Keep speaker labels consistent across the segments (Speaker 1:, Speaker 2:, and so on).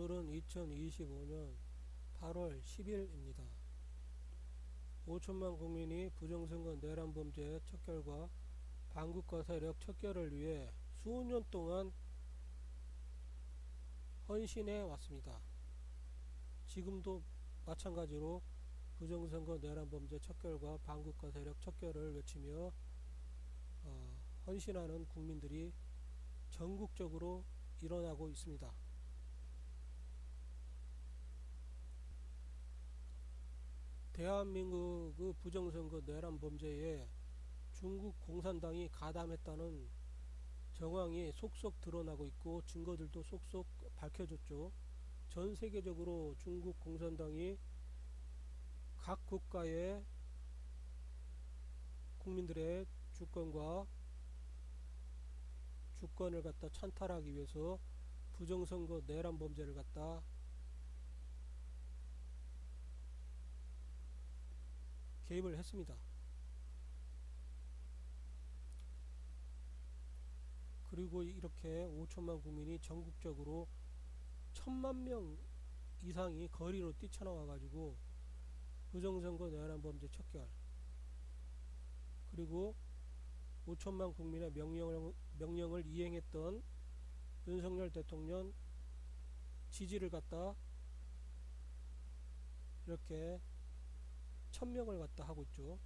Speaker 1: 오늘은 2025년 8월 10일입니다. 5천만 국민이 부정선거 내란범죄 척결과 반국가 세력 척결을 위해 수년 동안 헌신해 왔습니다. 지금도 마찬가지로 부정선거 내란범죄 척결과 반국가 세력 척결을 외치며 헌신하는 국민들이 전국적으로 일어나고 있습니다. 대한민국의 부정선거 내란범죄에 중국 공산당이 가담했다는 정황이 속속 드러나고 있고 증거들도 속속 밝혀졌죠. 전 세계적으로 중국 공산당이 각 국가의 국민들의 주권을 갖다 찬탈하기 위해서 부정선거 내란범죄를 갖다 개입을 했습니다. 그리고 이렇게 5천만 국민이 전국적으로 1,000만 명 이상이 거리로 뛰쳐나와 가지고 부정선거 내란범죄 척결, 그리고 5천만 국민의 명령을 이행했던 윤석열 대통령 지지를 갖다 이렇게 1,000명을 갖다 하고 있죠.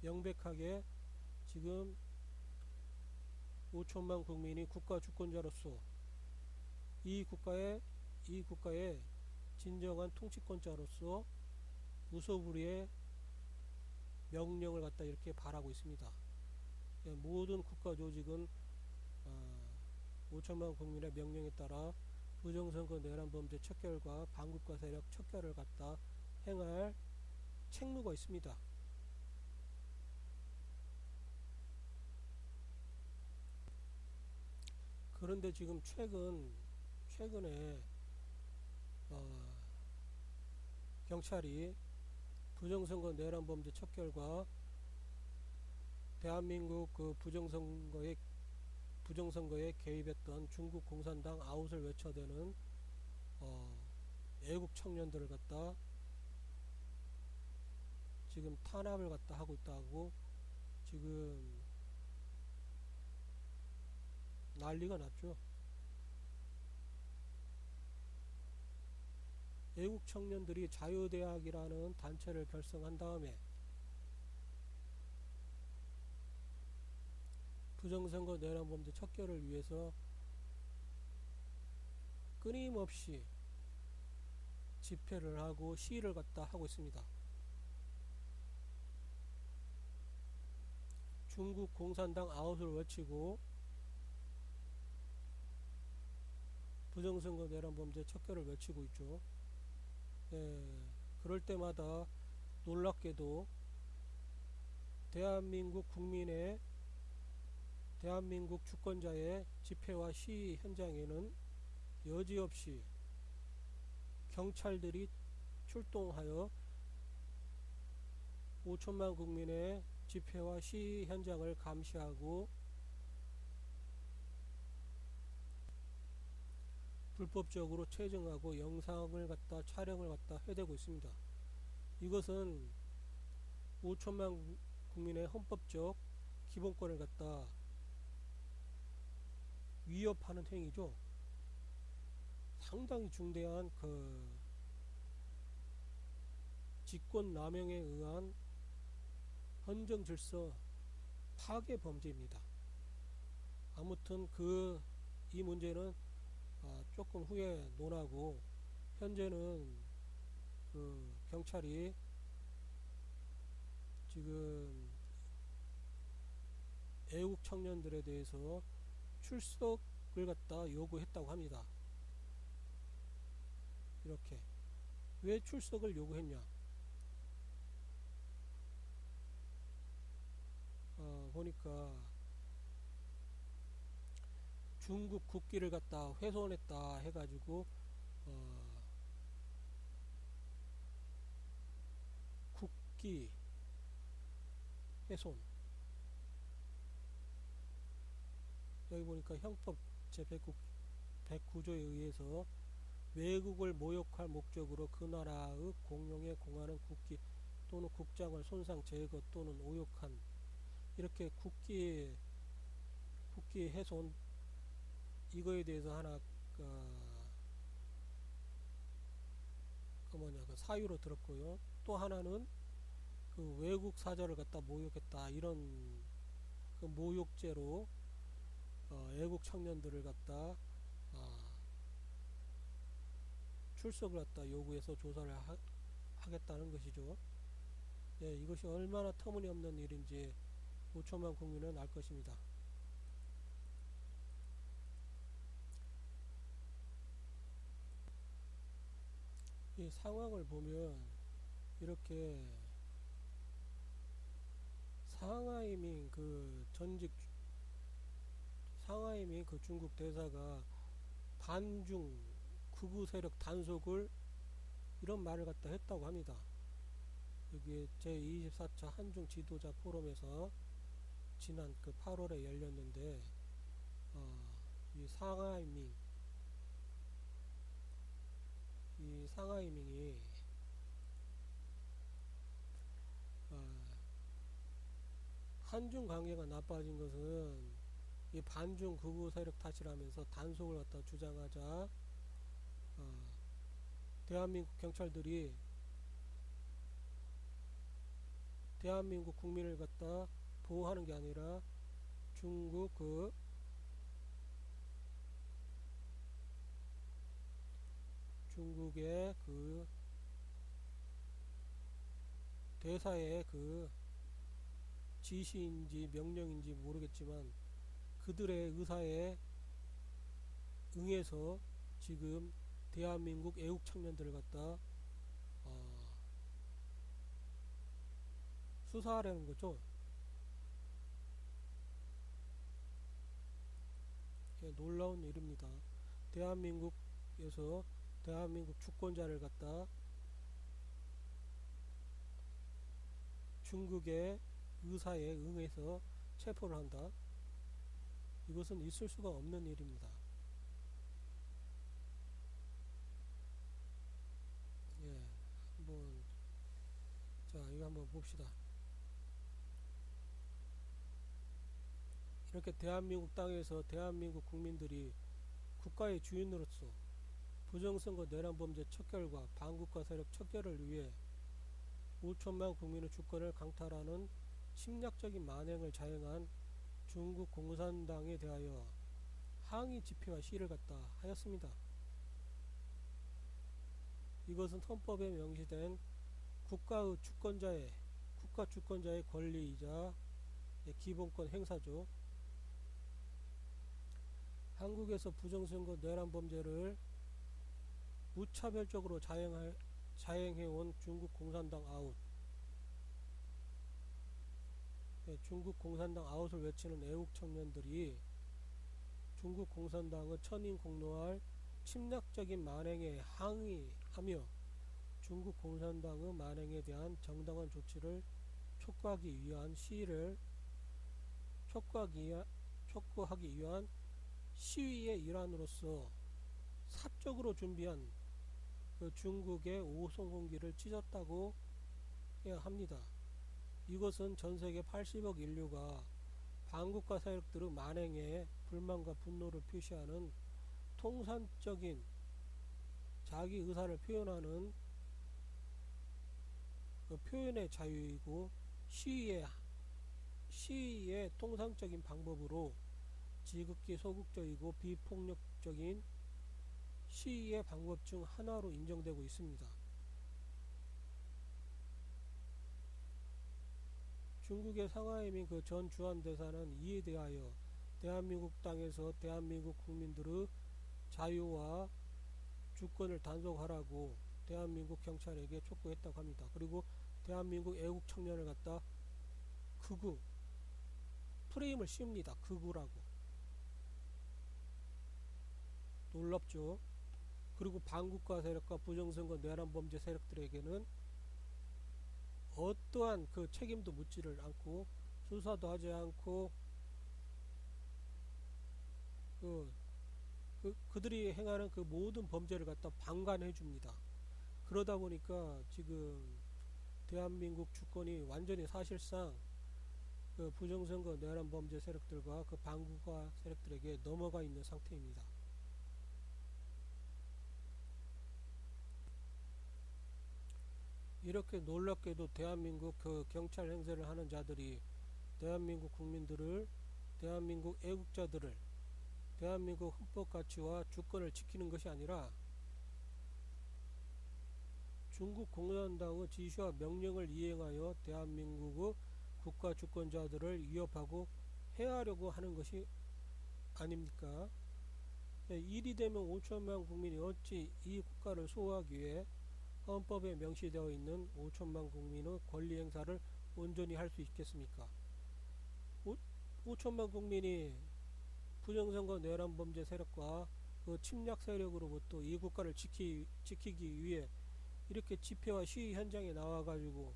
Speaker 1: 명백하게 지금 5천만 국민이 국가 주권자로서 이 국가의 진정한 통치권자로서 무소불위의 명령을 갖다 이렇게 바라고 있습니다. 모든 국가 조직은 5천만 국민의 명령에 따라 부정선거 내란범죄 척결과 반국가 세력 척결을 갖다 행할 책무가 있습니다. 그런데 지금 최근에 경찰이 부정선거 내란범죄 척결과 대한민국 그 부정선거에 개입했던 중국 공산당 아웃을 외쳐대는 애국 청년들을 갖다 지금 탄압을 갖다 하고 있다고 지금 난리가 났죠. 애국 청년들이 자유대학이라는 단체를 결성한 다음에 부정선거 내란범죄 척결을 위해서 끊임없이 집회를 하고 시위를 갖다 하고 있습니다. 중국 공산당 아웃을 외치고 부정선거 내란범죄 척결을 외치고 있죠. 그럴 때마다 놀랍게도 대한민국 주권자의 집회와 시위 현장에는 여지없이 경찰들이 출동하여 5천만 국민의 집회와 시위 현장을 감시하고 불법적으로 체증하고 영상을 갖다 촬영을 갖다 해대고 있습니다. 이것은 5천만 국민의 헌법적 기본권을 갖다 위협하는 행위죠. 상당히 중대한 그 직권남용에 의한 헌정질서 파괴 범죄입니다. 아무튼 이 문제는 조금 후에 논하고, 현재는 그 경찰이 지금 애국 청년들에 대해서 출석을 갖다 요구했다고 합니다. 이렇게 왜 출석을 요구했냐? 보니까 중국 국기를 갖다 훼손했다 해가지고 국기 훼손, 여기 보니까 형법 제109 109조에 의해서 외국을 모욕할 목적으로 그 나라의 공용에 공하는 국기 또는 국장을 손상 제거 또는 오욕한 이렇게 국기 훼손 이거에 대해서 하나 그 사유로 들었고요. 또 하나는 그 외국 사절을 갖다 모욕했다 이런 그 모욕죄로 애국 청년들을 갖다 출석을 갖다 요구해서 조사를 하겠다는 것이죠. 네, 이것이 얼마나 터무니없는 일인지 5천만 국민은 알 것입니다. 이 상황을 보면 이렇게 상하이밍 그 중국 대사가 반중 극우 세력 단속을 이런 말을 갖다 했다고 합니다. 여기 제24차 한중 지도자 포럼에서 지난 그 8월에 열렸는데 이 상하이밍이 한중 관계가 나빠진 것은 이 반중 극우 세력 탓이라면서 단속을 갖다 주장하자 대한민국 경찰들이 대한민국 국민을 갖다 보호하는 게 아니라 중국의 그 대사의 그 지시인지 명령인지 모르겠지만 그들의 의사에 응해서 지금 대한민국 애국 청년들을 갖다 수사하려는 거죠. 예, 놀라운 일입니다. 대한민국에서 대한민국 주권자를 갖다 중국의 의사에 응해서 체포를 한다. 이것은 있을 수가 없는 일입니다. 예, 이거 한번 봅시다. 이렇게 대한민국 땅에서 대한민국 국민들이 국가의 주인으로서 부정선거 내란범죄 척결과 반국가 세력 척결을 위해 5천만 국민의 주권을 강탈하는 침략적인 만행을 자행한 중국 공산당에 대하여 항의 집회와 시위를 갖다 하였습니다. 이것은 헌법에 명시된 국가 주권자의 권리이자 기본권 행사죠. 한국에서 부정선거 내란범죄를 무차별적으로 자행해온 중국 공산당 아웃. 중국 공산당 아웃을 외치는 애국 청년들이 중국 공산당의 천인 공노할 침략적인 만행에 항의하며 중국 공산당의 만행에 대한 정당한 조치를 촉구하기 위한 시위의 일환으로서 사적으로 준비한 그 중국의 오송홍기를 찢었다고 해야 합니다. 이것은 전세계 80억 인류가 반국가 세력들의 만행에 불만과 분노를 표시하는 통산적인 자기 의사를 표현하는 그 표현의 자유이고 시위의 통상적인 방법으로 지극히 소극적이고 비폭력적인 시위의 방법 중 하나로 인정되고 있습니다. 중국의 상하이밍 그 전 주한대사는 이에 대하여 대한민국 땅에서 대한민국 국민들의 자유와 주권을 단속하라고 대한민국 경찰에게 촉구했다고 합니다. 그리고 대한민국 애국 청년을 갖다 극우 프레임을 씌웁니다. 극우라고. 놀랍죠. 그리고 반국가 세력과 부정선거 내란범죄 세력들에게는 어떠한 그 책임도 묻지를 않고 수사도 하지 않고 그 그들이 행하는 그 모든 범죄를 갖다 방관해 줍니다. 그러다 보니까 지금 대한민국 주권이 완전히 사실상 그 부정선거 내란 범죄 세력들과 그 반국가 세력들에게 넘어가 있는 상태입니다. 이렇게 놀랍게도 대한민국 그 경찰 행세를 하는 자들이 대한민국 국민들을, 대한민국 애국자들을, 대한민국 헌법 가치와 주권을 지키는 것이 아니라 중국 공산당의 지시와 명령을 이행하여 대한민국의 국가 주권자들을 위협하고 해하려고 하는 것이 아닙니까? 일이 되면 5천만 국민이 어찌 이 국가를 수호하기 위해 헌법에 명시되어 있는 5천만 국민의 권리 행사를 온전히 할 수 있겠습니까? 5천만 국민이 부정선거 내란 범죄 세력과 그 침략 세력으로부터 이 국가를 지키기 위해 이렇게 집회와 시위 현장에 나와가지고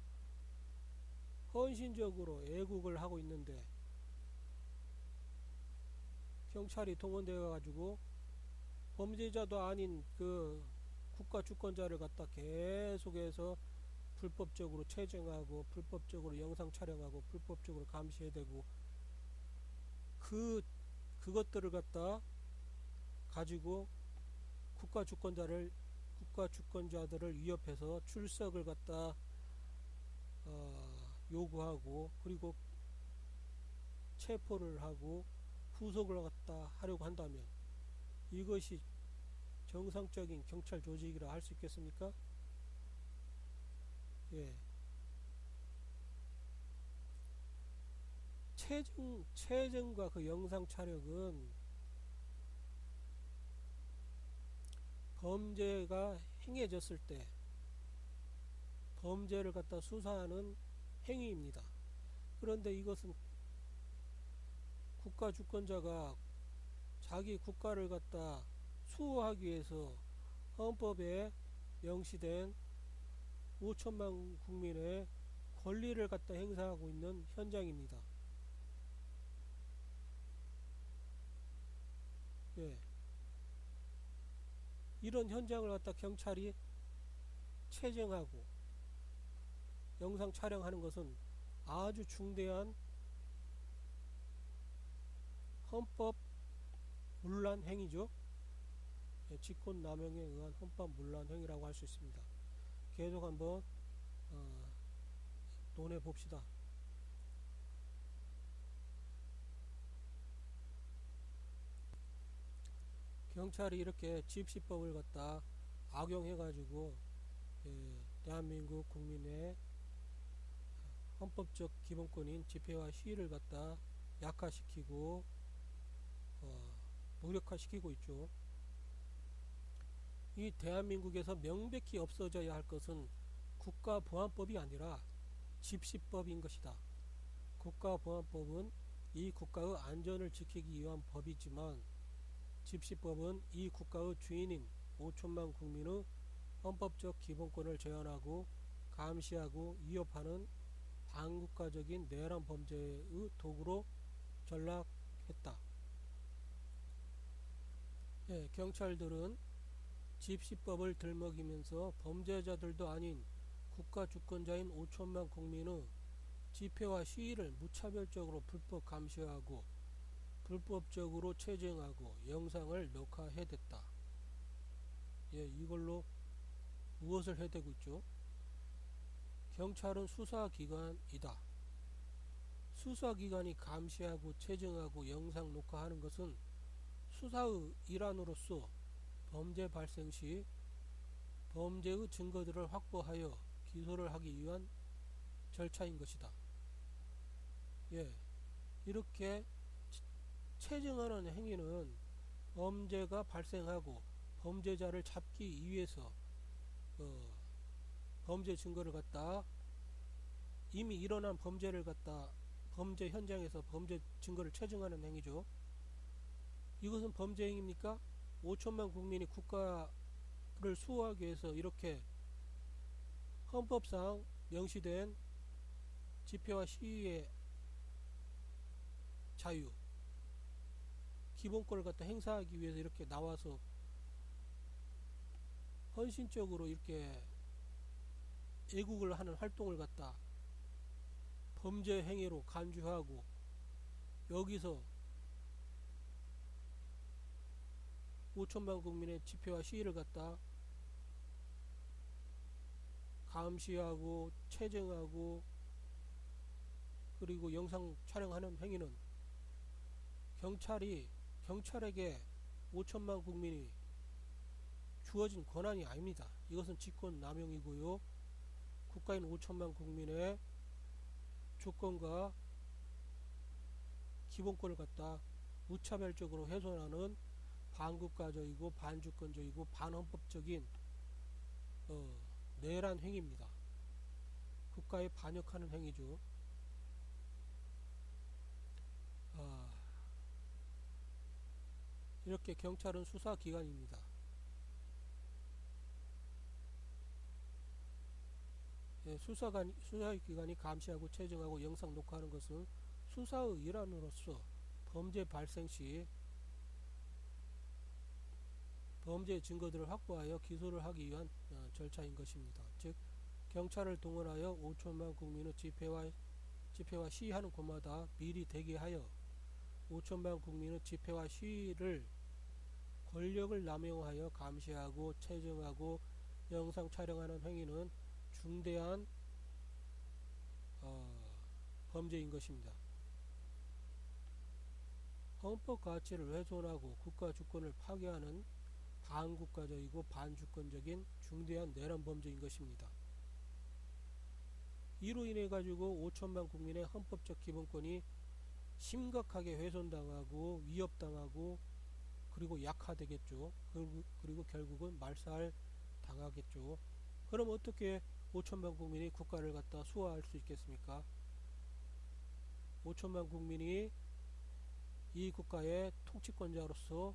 Speaker 1: 헌신적으로 애국을 하고 있는데 경찰이 동원되어 가지고 범죄자도 아닌 그 국가 주권자를 갖다 계속해서 불법적으로 체증하고 불법적으로 영상 촬영하고 불법적으로 감시해대고 그것들을 갖다 가지고 국가 주권자들을 위협해서 출석을 갖다 요구하고 그리고 체포를 하고 구속을 갖다 하려고 한다면 이것이 정상적인 경찰 조직이라 할 수 있겠습니까? 예. 체증과 그 영상 촬영은 범죄가 행해졌을 때 범죄를 갖다 수사하는 행위입니다. 그런데 이것은 국가 주권자가 자기 국가를 갖다 수호하기 위해서 헌법에 명시된 5천만 국민의 권리를 갖다 행사하고 있는 현장입니다. 예. 이런 현장을 갖다 경찰이 체증하고 영상 촬영하는 것은 아주 중대한 헌법 문란 행위죠. 예, 직권남용에 의한 헌법 문란 행위라고 할 수 있습니다. 계속 한번 논해 봅시다. 경찰이 이렇게 집시법을 갖다 악용해 가지고 대한민국 국민의 헌법적 기본권인 집회와 시위를 갖다 약화시키고 무력화시키고 있죠. 이 대한민국에서 명백히 없어져야 할 것은 국가보안법이 아니라 집시법인 것이다. 국가보안법은 이 국가의 안전을 지키기 위한 법이지만 집시법은 이 국가의 주인인 5천만 국민의 헌법적 기본권을 제한하고 감시하고 위협하는 반국가적인 내란 범죄의 도구로 전락했다. 예, 경찰들은 집시법을 들먹이면서 범죄자들도 아닌 국가 주권자인 5천만 국민의 집회와 시위를 무차별적으로 불법 감시하고 불법적으로 체증하고 영상을 녹화해댔다. 예, 이걸로 무엇을 해대고 있죠? 경찰은 수사기관이다. 수사기관이 감시하고 체증하고 영상 녹화하는 것은 수사의 일환으로서 범죄 발생 시 범죄의 증거들을 확보하여 기소를 하기 위한 절차인 것이다. 예, 이렇게 체증하는 행위는 범죄가 발생하고 범죄자를 잡기 위해서 범죄 증거를 갖다 이미 일어난 범죄를 갖다 범죄 현장에서 범죄 증거를 체증하는 행위죠. 이것은 범죄 행위입니까? 5천만 국민이 국가를 수호하기 위해서 이렇게 헌법상 명시된 집회와 시위의 자유, 기본권을 갖다 행사하기 위해서 이렇게 나와서 헌신적으로 이렇게 애국을 하는 활동을 갖다 범죄 행위로 간주하고 여기서 5천만 국민의 집회와 시위를 갖다 감시하고 체증하고 그리고 영상 촬영하는 행위는 경찰에게 5천만 국민이 주어진 권한이 아닙니다. 이것은 직권 남용이고요. 국가인 5천만 국민의 주권과 기본권을 갖다 무차별적으로 훼손하는 반국가적이고 반주권적이고 반헌법적인 내란 행위입니다. 국가에 반역하는 행위죠. 이렇게 경찰은 수사기관입니다. 수사기관이 감시하고 체증하고 영상 녹화하는 것은 수사의 일환으로서 범죄 발생 시 범죄 증거들을 확보하여 기소를 하기 위한 절차인 것입니다. 즉 경찰을 동원하여 5천만 국민의 집회와 시위하는 곳마다 미리 대기하여 5천만 국민의 집회와 시위를 권력을 남용하여 감시하고 체증하고 영상 촬영하는 행위는 중대한 범죄인 것입니다. 헌법 가치를 훼손하고 국가 주권을 파괴하는 반국가적이고 반주권적인 중대한 내란 범죄인 것입니다. 이로 인해 가지고 5천만 국민의 헌법적 기본권이 심각하게 훼손당하고 위협당하고 그리고 약화되겠죠. 그리고 결국은 말살 당하겠죠. 그럼 어떻게 5천만 국민이 국가를 갖다 수호할 수 있겠습니까? 5천만 국민이 이 국가의 통치권자로서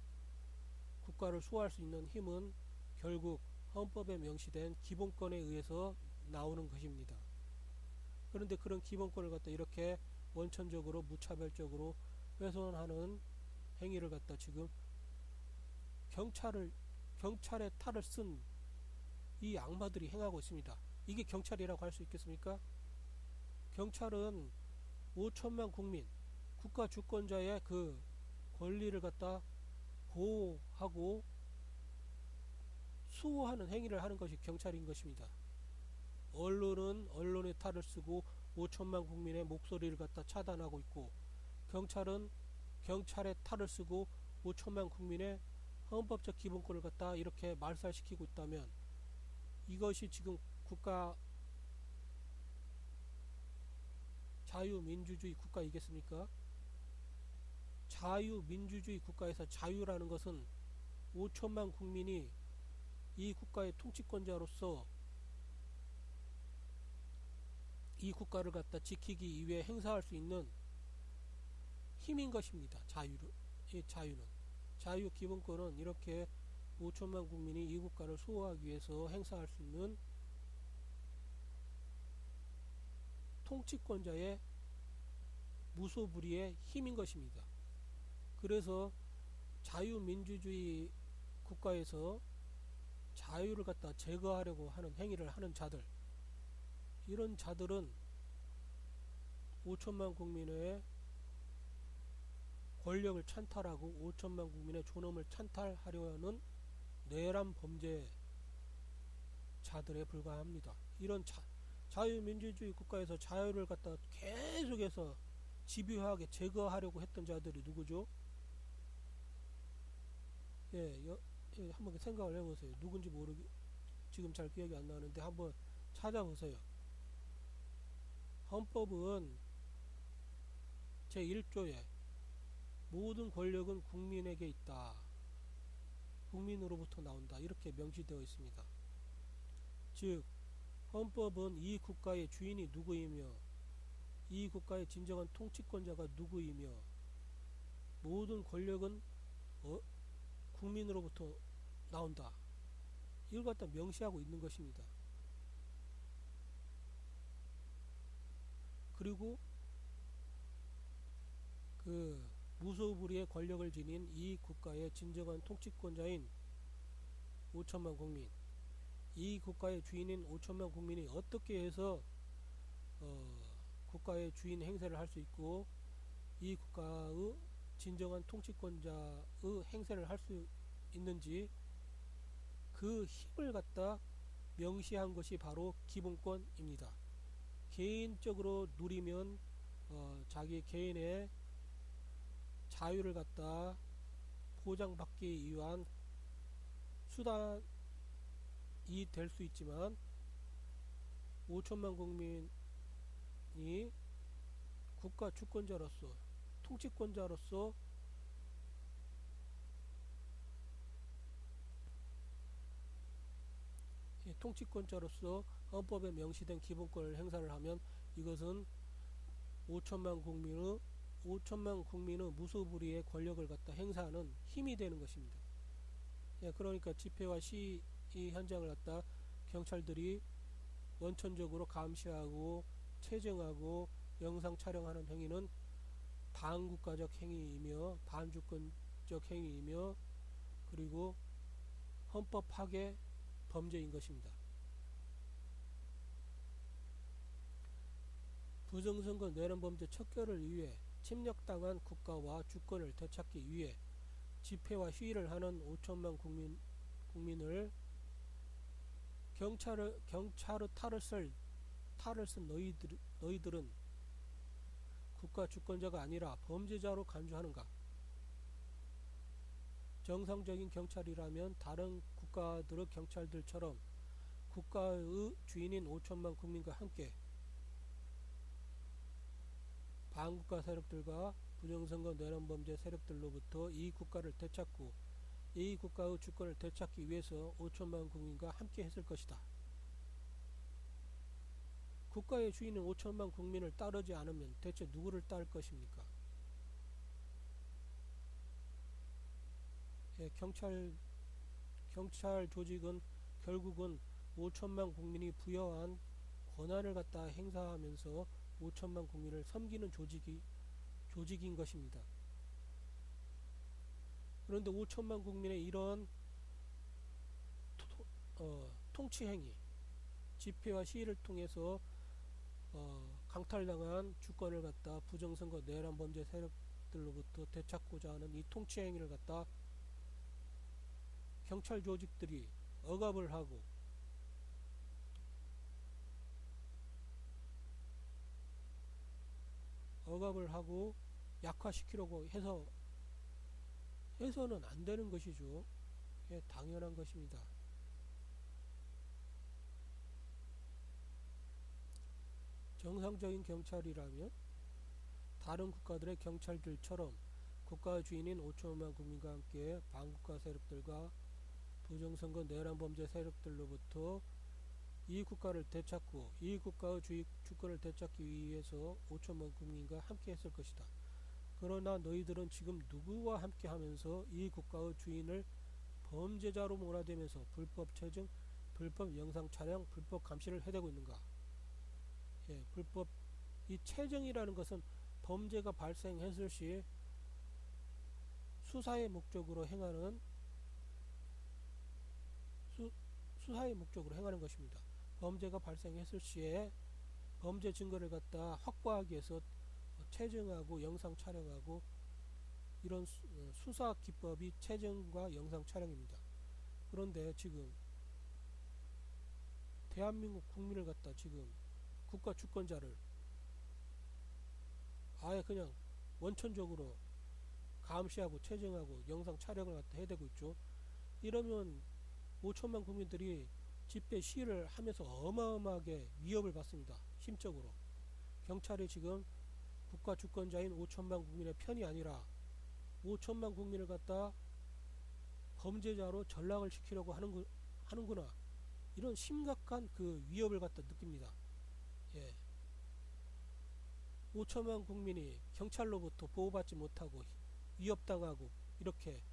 Speaker 1: 국가를 수호할 수 있는 힘은 결국 헌법에 명시된 기본권에 의해서 나오는 것입니다. 그런데 그런 기본권을 갖다 이렇게 원천적으로 무차별적으로 훼손하는 행위를 갖다 지금 경찰의 탈을 쓴 이 악마들이 행하고 있습니다. 이게 경찰이라고 할 수 있겠습니까? 경찰은 5천만 국민, 국가 주권자의 그 권리를 갖다 보호하고 수호하는 행위를 하는 것이 경찰인 것입니다. 언론은 언론의 탈을 쓰고 5천만 국민의 목소리를 갖다 차단하고 있고, 경찰은 경찰의 탈을 쓰고 5천만 국민의 헌법적 기본권을 갖다 이렇게 말살시키고 있다면 이것이 지금 국가 자유민주주의 국가이겠습니까? 자유민주주의 국가에서 자유라는 것은 5천만 국민이 이 국가의 통치권자로서 이 국가를 갖다 지키기 위해 행사할 수 있는 힘인 것입니다. 자유는. 자유 기본권은 이렇게 5천만 국민이 이 국가를 수호하기 위해서 행사할 수 있는 통치권자의 무소불위의 힘인 것입니다. 그래서 자유민주주의 국가에서 자유를 갖다 제거하려고 하는 행위를 하는 자들, 이런 자들은 5천만 국민의 권력을 찬탈하고 5천만 국민의 존엄을 찬탈하려 하는 내란 범죄 자들에 불과합니다. 이런 자유민주주의 국가에서 자유를 갖다 계속해서 집요하게 제거하려고 했던 자들이 누구죠? 한번 생각을 해보세요. 누군지 지금 잘 기억이 안 나는데 한번 찾아보세요. 헌법은 제1조에 모든 권력은 국민에게 있다. 국민으로부터 나온다. 이렇게 명시되어 있습니다. 즉 헌법은 이 국가의 주인이 누구이며 이 국가의 진정한 통치권자가 누구이며 모든 권력은 국민으로부터 나온다. 이걸 갖다 명시하고 있는 것입니다. 그리고 그 무소불위의 권력을 지닌 이 국가의 진정한 통치권자인 5천만 국민, 이 국가의 주인인 5천만 국민이 어떻게 해서 국가의 주인 행세를 할 수 있고 이 국가의 진정한 통치권자의 행세를 할 수 있는지 그 힘을 갖다 명시한 것이 바로 기본권입니다. 개인적으로 누리면 자기 개인의 자유를 갖다 보장받기 위한 수단이 될 수 있지만 5천만 국민이 국가 주권자로서 통치권자로서 통치권자로서 헌법에 명시된 기본권을 행사를 하면 이것은 5천만 국민의 무소불위의 권력을 갖다 행사하는 힘이 되는 것입니다. 그러니까 집회와 시위 현장을 갖다 경찰들이 원천적으로 감시하고 체증하고 영상 촬영하는 행위는 반국가적 행위이며 반주권적 행위이며 그리고 헌법 파괴 범죄인 것입니다. 부정선거 내란범죄 척결을 위해 침략당한 국가와 주권을 되찾기 위해 집회와 시위를 하는 5천만 국민을 경찰의 탈을 쓴 너희들은 국가 주권자가 아니라 범죄자로 간주하는가? 정상적인 경찰이라면 다른 국가들의 경찰들처럼 국가의 주인인 5천만 국민과 함께 반국가 세력들과 부정선거 내란범죄 세력들로부터 이 국가를 되찾고 이 국가의 주권을 되찾기 위해서 5천만 국민과 함께 했을 것이다. 국가의 주인은 5천만 국민을 따르지 않으면 대체 누구를 따를 것입니까? 경찰 조직은 결국은 5천만 국민이 부여한 권한을 갖다 행사하면서 5천만 국민을 섬기는 조직인 것입니다. 그런데 5천만 국민의 이런 통치행위, 집회와 시위를 통해서 강탈당한 주권을 갖다 부정선거 내란범죄 세력들로부터 되찾고자 하는 이 통치행위를 갖다 경찰 조직들이 억압을 하고 약화시키려고 해서는 안 되는 것이죠. 당연한 것입니다. 정상적인 경찰이라면 다른 국가들의 경찰들처럼 국가의 주인인 5천만 국민과 함께 반국가 세력들과 부정선거 내란범죄 세력들로부터 이 국가를 되찾고 이 국가의 주권을 되찾기 위해서 5천만 국민과 함께 했을 것이다. 그러나 너희들은 지금 누구와 함께 하면서 이 국가의 주인을 범죄자로 몰아대면서 불법 체증, 불법 영상 촬영, 불법 감시를 해대고 있는가? 이 체증이라는 것은 범죄가 발생했을 시 수사의 목적으로 행하는 것입니다. 범죄가 발생했을 시에 범죄 증거를 갖다 확보하기 위해서 체증하고 영상 촬영하고 이런 수사 기법이 체증과 영상 촬영입니다. 그런데 지금 대한민국 국민을 갖다 지금 국가 주권자를 아예 그냥 원천적으로 감시하고 체증하고 영상 촬영을 갖다 해대고 있죠. 이러면 5천만 국민들이 집회 시위를 하면서 어마어마하게 위협을 받습니다. 심적으로. 경찰이 지금 국가 주권자인 5천만 국민의 편이 아니라 5천만 국민을 갖다 범죄자로 전락을 시키려고 하는구나. 이런 심각한 그 위협을 갖다 느낍니다. 5천만 국민이 경찰로부터 보호받지 못하고 위협당하고 이렇게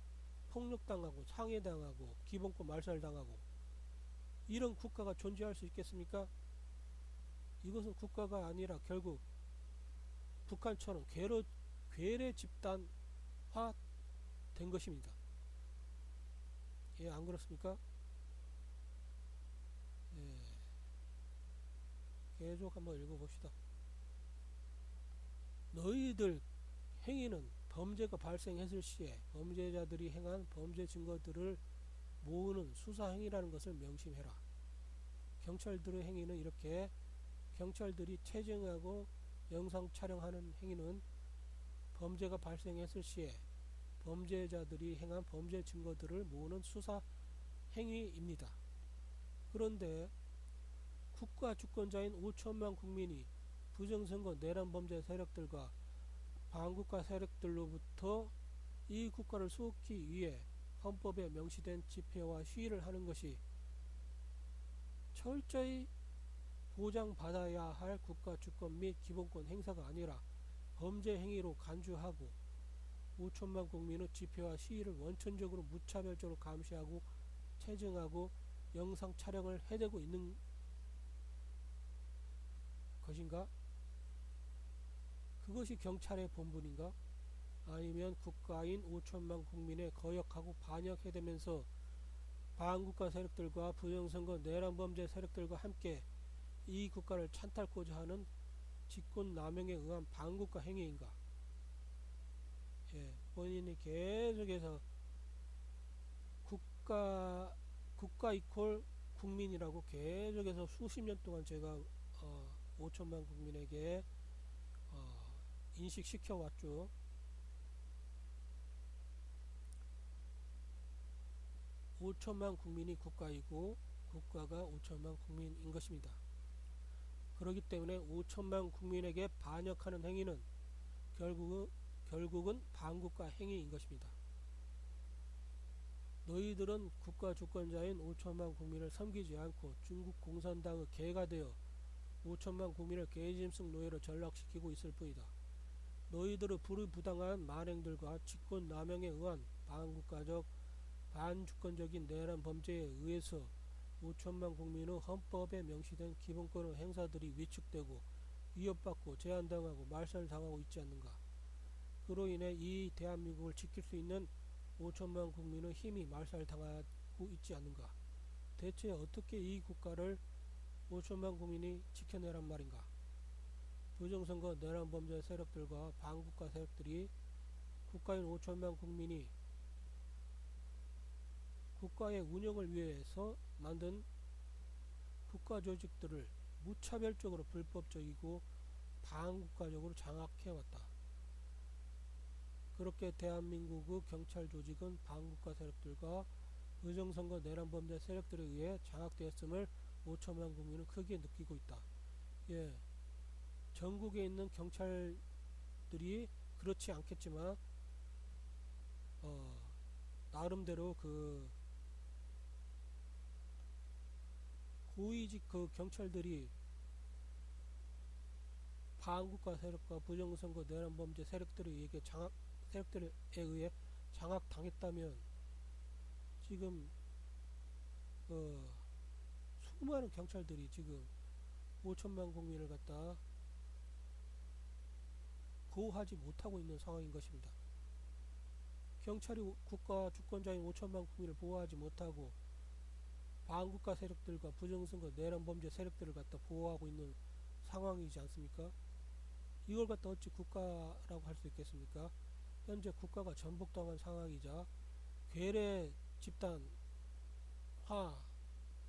Speaker 1: 폭력당하고 상해당하고 기본권 말살당하고 이런 국가가 존재할 수 있겠습니까? 이것은 국가가 아니라 결국 북한처럼 괴뢰 집단 것입니다. 예, 안 그렇습니까? 예, 계속 한번 읽어봅시다. 너희들 행위는 범죄가 발생했을 시에 범죄자들이 행한 범죄 증거들을 모으는 수사 행위라는 것을 명심해라. 경찰들의 행위는 이렇게 경찰들이 체증하고 영상 촬영하는 행위는 범죄가 발생했을 시에 범죄자들이 행한 범죄 증거들을 모으는 수사 행위입니다. 그런데 국가 주권자인 5천만 국민이 부정선거 내란 범죄 세력들과 반국가 세력들로부터 이 국가를 수호하기 위해 헌법에 명시된 집회와 시위를 하는 것이 철저히 보장받아야 할 국가 주권 및 기본권 행사가 아니라 범죄 행위로 간주하고 5천만 국민의 집회와 시위를 원천적으로 무차별적으로 감시하고 체증하고 영상 촬영을 해대고 있는 것인가? 그것이 경찰의 본분인가? 아니면 국가인 5천만 국민의 거역하고 반역해대면서 반국가 세력들과 부정선거 내란범죄 세력들과 함께 이 국가를 찬탈하고자 하는 직권남용에 의한 반국가 행위인가? 예, 본인이 계속해서 국가 이퀄 국민이라고 계속해서 수십 년 동안 제가 5천만 국민에게 인식시켜 왔죠. (5천만) 국민이 국가이고 국가가 5천만 국민인 것입니다. 그렇기 때문에 5천만 국민에게 반역하는 행위는 결국은 반국가 행위인 것입니다. 너희들은 국가 주권자인 5천만 국민을 섬기지 않고 중국 공산당의 개가 되어 5천만 국민을 개짐승 노예로 전락시키고 있을 뿐이다. 너희들의 불의부당한 만행들과 직권남용에 의한 반국가적 반주권적인 내란 범죄에 의해서 5천만 국민의 헌법에 명시된 기본권의 행사들이 위축되고 위협받고 제한당하고 말살당하고 있지 않는가. 그로 인해 이 대한민국을 지킬 수 있는 5천만 국민의 힘이 말살당하고 있지 않는가. 대체 어떻게 이 국가를 5천만 국민이 지켜내란 말인가. 부정선거 내란범죄 세력들과 반국가 세력들이 국가인 5천만 국민이 국가의 운영을 위해서 만든 국가 조직들을 무차별적으로 불법적이고 반국가적으로 장악해왔다. 그렇게 대한민국의 경찰 조직은 반국가 세력들과 부정선거 내란범죄 세력들에 의해 장악되었음을 5천만 국민은 크게 느끼고 있다. 예, 전국에 있는 경찰들이 그렇지 않겠지만 나름대로 그 고위직 그 경찰들이 반국가 세력과 부정선거 내란범죄 세력들에 의해 장악당했다면 지금 수많은 경찰들이 지금 5천만 국민을 갖다 보호하지 못하고 있는 상황인 것입니다. 경찰이 국가 주권자인 5천만 국민을 보호하지 못하고 반국가 세력들과 부정선거 내란범죄 세력들을 갖다 보호하고 있는 상황이지 않습니까? 이걸 갖다 어찌 국가라고 할 수 있겠습니까? 현재 국가가 전복당한 상황이자 괴뢰 집단화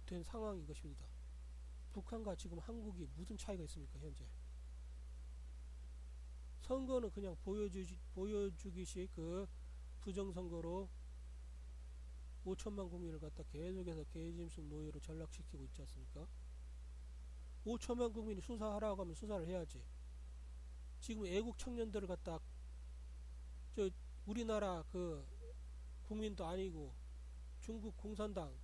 Speaker 1: 된 상황인 것입니다. 북한과 지금 한국이 무슨 차이가 있습니까? 현재 선거는 그냥 보여주기식 그 부정선거로 5천만 국민을 갖다 계속해서 개짐승 노예로 전락시키고 있지 않습니까? 5천만 국민이 수사하라고 하면 수사를 해야지. 지금 애국 청년들을 갖다 우리나라 그 국민도 아니고 중국 공산당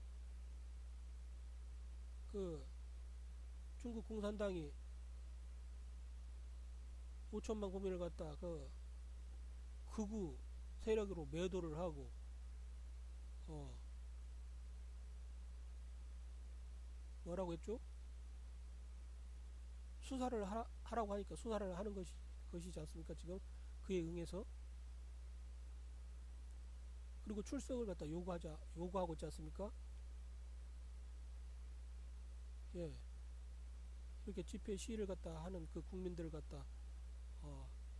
Speaker 1: 중국 공산당이 5천만 국민을 갖다 극우 세력으로 매도를 하고 뭐라고 했죠? 수사를 하라고 하니까 수사를 하는 것이지 않습니까? 지금 그에 응해서 그리고 출석을 갖다 요구하고 있지 않습니까? 예, 이렇게 집회 시위를 갖다 하는 그 국민들을 갖다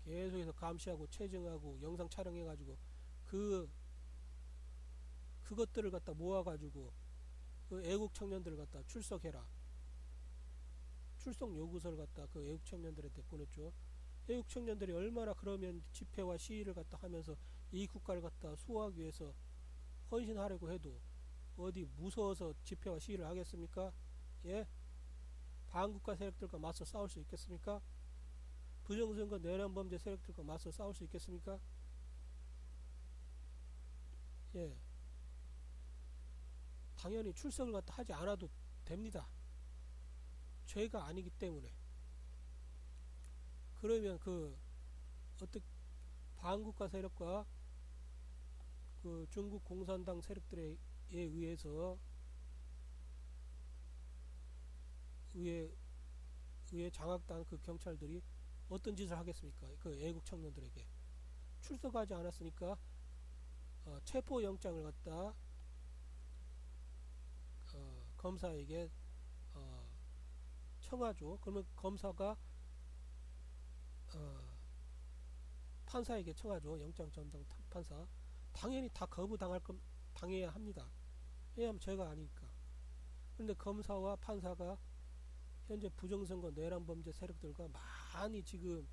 Speaker 1: 계속해서 감시하고 체증하고 영상 촬영해가지고 그 그것들을 갖다 모아가지고 그 애국 청년들을 갖다 출석해라. 출석 요구서를 갖다 그 애국 청년들한테 보냈죠. 애국 청년들이 얼마나 그러면 집회와 시위를 갖다 하면서 이 국가를 갖다 수호하기 위해서 헌신하려고 해도 어디 무서워서 집회와 시위를 하겠습니까? 예? 반국가 세력들과 맞서 싸울 수 있겠습니까? 부정선거 내란범죄 세력들과 맞서 싸울 수 있겠습니까? 예, 당연히 출석을 갖다 하지 않아도 됩니다. 죄가 아니기 때문에. 그러면 그 어떻게 반국가 세력과 그 중국 공산당 세력들에 의해서 의회 장악당 그 경찰들이 어떤 짓을 하겠습니까? 그 애국 청년들에게 출석하지 않았으니까 체포 영장을 갖다 검사에게 청하죠. 그러면 검사가 판사에게 청하죠. 영장 전담 판사. 당연히 다 당해야 합니다. 왜냐하면 죄가 아니니까. 그런데 검사와 판사가 현재 부정선거 내란범죄 세력들과 많이 지금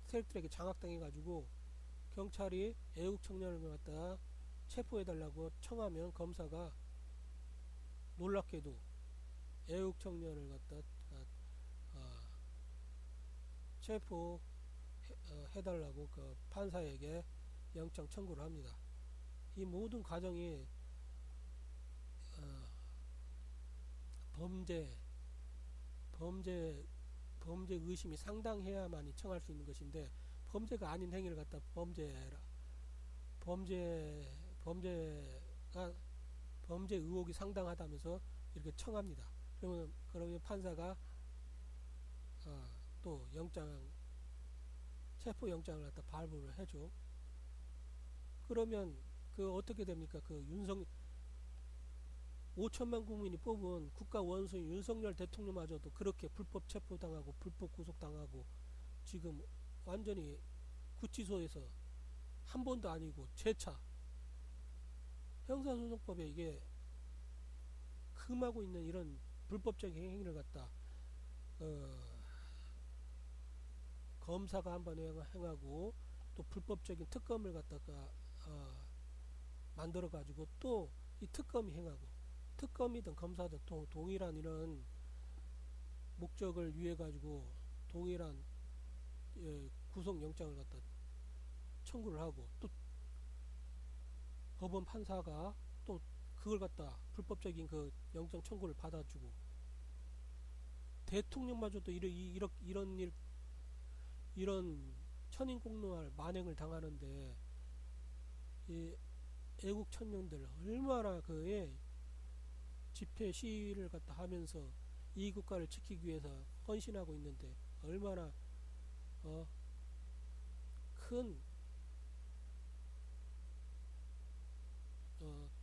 Speaker 1: 세력들에게 장악당해가지고 경찰이 애국 청년을 갖다 체포해달라고 청하면 검사가 놀랍게도 애국 청년을 갖다 체포해달라고 그 판사에게 영장 청구를 합니다. 이 모든 과정이 범죄 의심이 상당해야만이 청할 수 있는 것인데 범죄가 아닌 행위를 갖다 범죄 의혹이 상당하다면서 이렇게 청합니다. 그러면 판사가 또 체포 영장을 갖다 발부를 해줘. 그러면 그 어떻게 됩니까? 그 5천만 국민이 뽑은 국가 원수인 윤석열 대통령마저도 그렇게 불법 체포당하고 불법 구속당하고 지금 완전히 구치소에서 한 번도 아니고 재차 형사소송법에 이게 금하고 있는 이런 불법적인 행위를 갖다 검사가 한번 행하고 또 불법적인 특검을 갖다가 만들어 가지고 또 이 특검이 행하고 특검이든 검사든 동일한 이런 목적을 위해 가지고 동일한 구속영장을 갖다 청구를 하고 또 법원 판사가 또 그걸 갖다 불법적인 그 영장 청구를 받아주고 대통령마저도 이런 천인공노할 만행을 당하는데 이 애국 청년들 얼마나 집회 시위를 갖다 하면서 이 국가를 지키기 위해서 헌신하고 있는데 얼마나 큰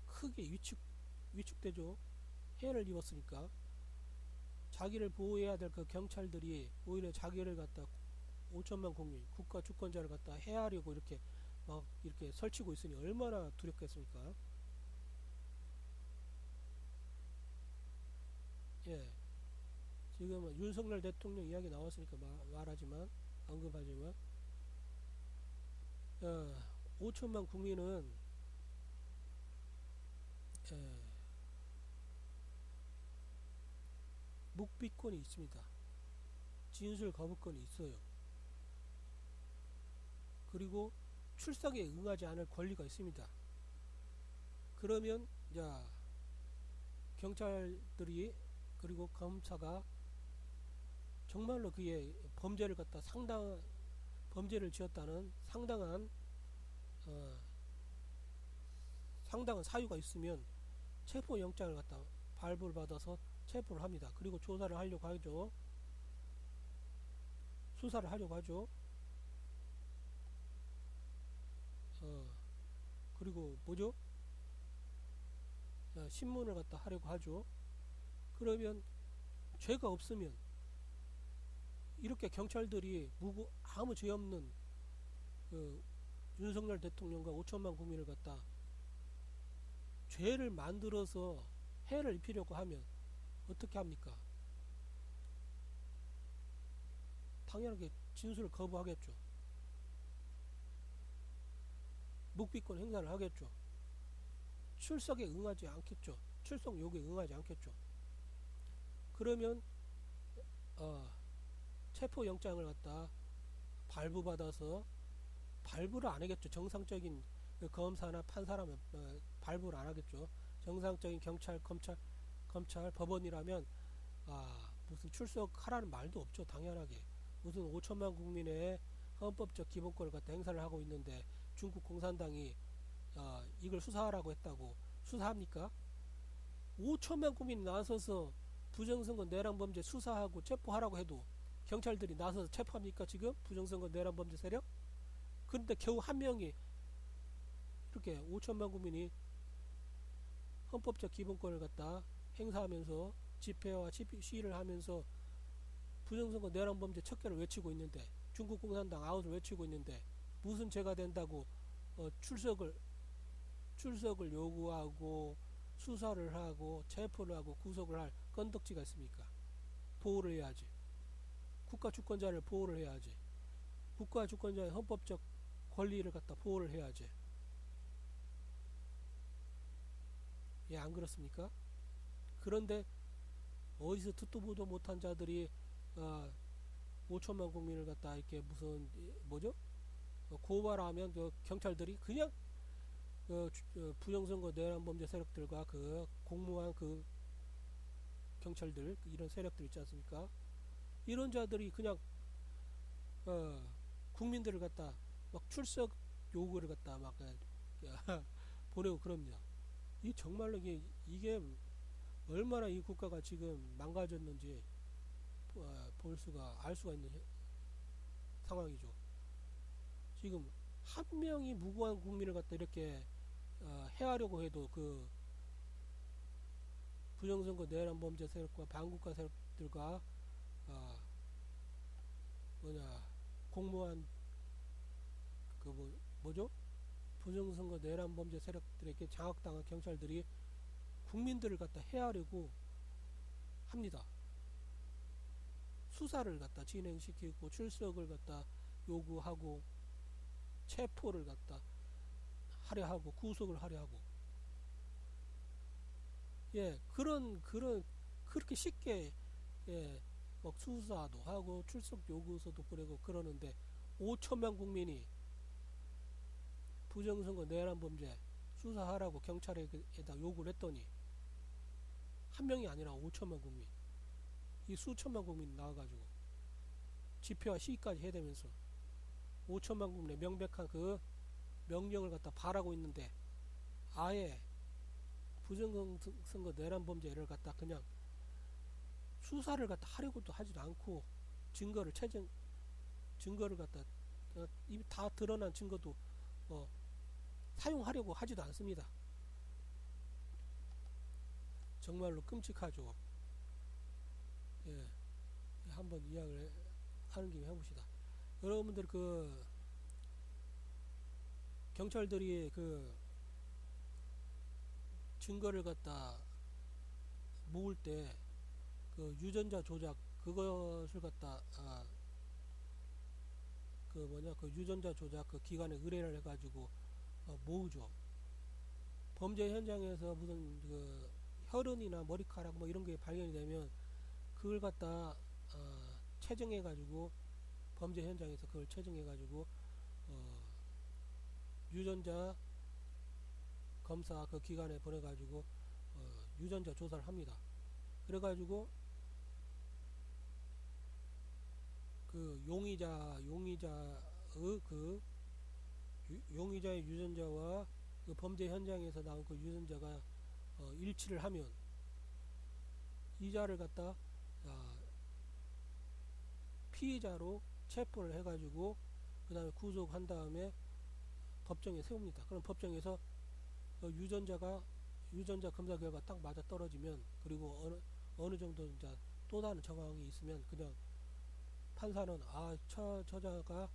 Speaker 1: 크게 위축되죠. 해를 입었으니까 자기를 보호해야 될 그 경찰들이 오히려 자기를 갖다 5천만 국민 국가 주권자를 갖다 해하려고 이렇게 막 이렇게 설치고 있으니 얼마나 두렵겠습니까? 예, 지금 윤석열 대통령 이야기 나왔으니까 말하지만 언급하지만 5천만 국민은 묵비권이 있습니다. 진술 거부권이 있어요. 그리고 출석에 응하지 않을 권리가 있습니다. 그러면 경찰들이 그리고 검사가 정말로 그의 범죄를 갖다 범죄를 지었다는 상당한 사유가 있으면 체포 영장을 갖다 발부를 받아서 체포를 합니다. 그리고 조사를 하려고 하죠. 수사를 하려고 하죠. 그리고 뭐죠? 신문을 갖다 하려고 하죠. 그러면 죄가 없으면 이렇게 경찰들이 아무 죄 없는 그 윤석열 대통령과 5천만 국민을 갖다 죄를 만들어서 해를 입히려고 하면 어떻게 합니까? 당연하게 진술을 거부하겠죠. 묵비권 행사를 하겠죠. 출석에 응하지 않겠죠. 출석 요구에 응하지 않겠죠. 그러면 체포영장을 갖다 발부받아서 발부를 안 하겠죠. 정상적인 검사나 판사라면 발부를 안 하겠죠. 정상적인 경찰, 검찰, 법원이라면 무슨 출석하라는 말도 없죠. 당연하게. 무슨 5천만 국민의 헌법적 기본권을 갖다 행사를 하고 있는데 중국 공산당이 이걸 수사하라고 했다고 수사합니까? 5천만 국민이 나서서 부정선거 내란범죄 수사하고 체포하라고 해도 경찰들이 나서서 체포합니까? 지금 부정선거 내란범죄 세력? 그런데 겨우 한 명이 이렇게 5천만 국민이 헌법적 기본권을 갖다 행사하면서 집회와 시위를 하면서 부정선거 내란범죄 척결을 외치고 있는데 중국 공산당 아웃을 외치고 있는데 무슨 죄가 된다고 출석을 요구하고 수사를 하고 체포를 하고 구속을 할 건덕지가 있습니까? 보호를 해야지. 국가 주권자를 보호를 해야지. 국가 주권자의 헌법적 권리를 갖다 보호를 해야지. 예, 안 그렇습니까? 그런데 어디서 듣도 보도 못한 자들이 5천만 국민을 갖다 이렇게 무슨 뭐죠? 고발하면 경찰들이 그냥 부정선거 내란범죄 세력들과 그 공무원 그 경찰들 이런 세력들 있지 않습니까? 이런 자들이 그냥 국민들을 갖다 막 출석 요구를 갖다 막 보내고 그럽니다. 이 정말로 이게 얼마나 이 국가가 지금 망가졌는지 알 수가 있는 상황이죠. 지금 한 명이 무고한 국민을 갖다 이렇게 해하려고 해도 그 부정선거 내란범죄 세력과 반국가 세력들과 공무원 뭐죠? 부정선거 내란범죄 세력들에게 장악당한 경찰들이 국민들을 갖다 해하려고 합니다. 수사를 갖다 진행시키고 출석을 갖다 요구하고 체포를 갖다 하려 하고 구속을 하려 하고 그렇게 쉽게 막 수사도 하고 출석 요구서도 보내고 그러는데 5천만 국민이 부정선거 내란범죄 수사하라고 경찰에다 요구를 했더니 한 명이 아니라 5천만 국민 이 수천만 국민이 나와가지고 집회와 시위까지 해대면서 5천만 국민의 명백한 그 명령을 갖다 바라고 있는데 아예 부정선거 내란범죄를 갖다 그냥 수사를 갖다 하려고도 하지도 않고 증거를 갖다 이미 다 드러난 증거도 사용하려고 하지도 않습니다. 정말로 끔찍하죠. 예, 한번 이야기를 하는 김에 해봅시다. 여러분들 그 경찰들이 그 증거를 갖다 모을 때 그 유전자 조작 그것을 갖다 그 유전자 조작 그 기관에 의뢰를 해가지고 모으죠. 범죄 현장에서 무슨 그 혈흔이나 머리카락 뭐 이런 게 발견이 되면 그걸 갖다 채증해가지고 범죄 현장에서 그걸 채증해가지고 유전자 검사 그 기관에 보내가지고 유전자 조사를 합니다. 그래가지고 그 용의자의 유전자와 그 범죄 현장에서 나온 그 유전자가 일치를 하면 이자를 갖다 피의자로 체포를 해가지고 그 다음에 구속한 다음에 법정에 세웁니다. 그럼 법정에서 유전자 검사 결과 딱 맞아 떨어지면, 그리고 어느 정도 이제 또 다른 정황이 있으면, 그냥 판사는 저자가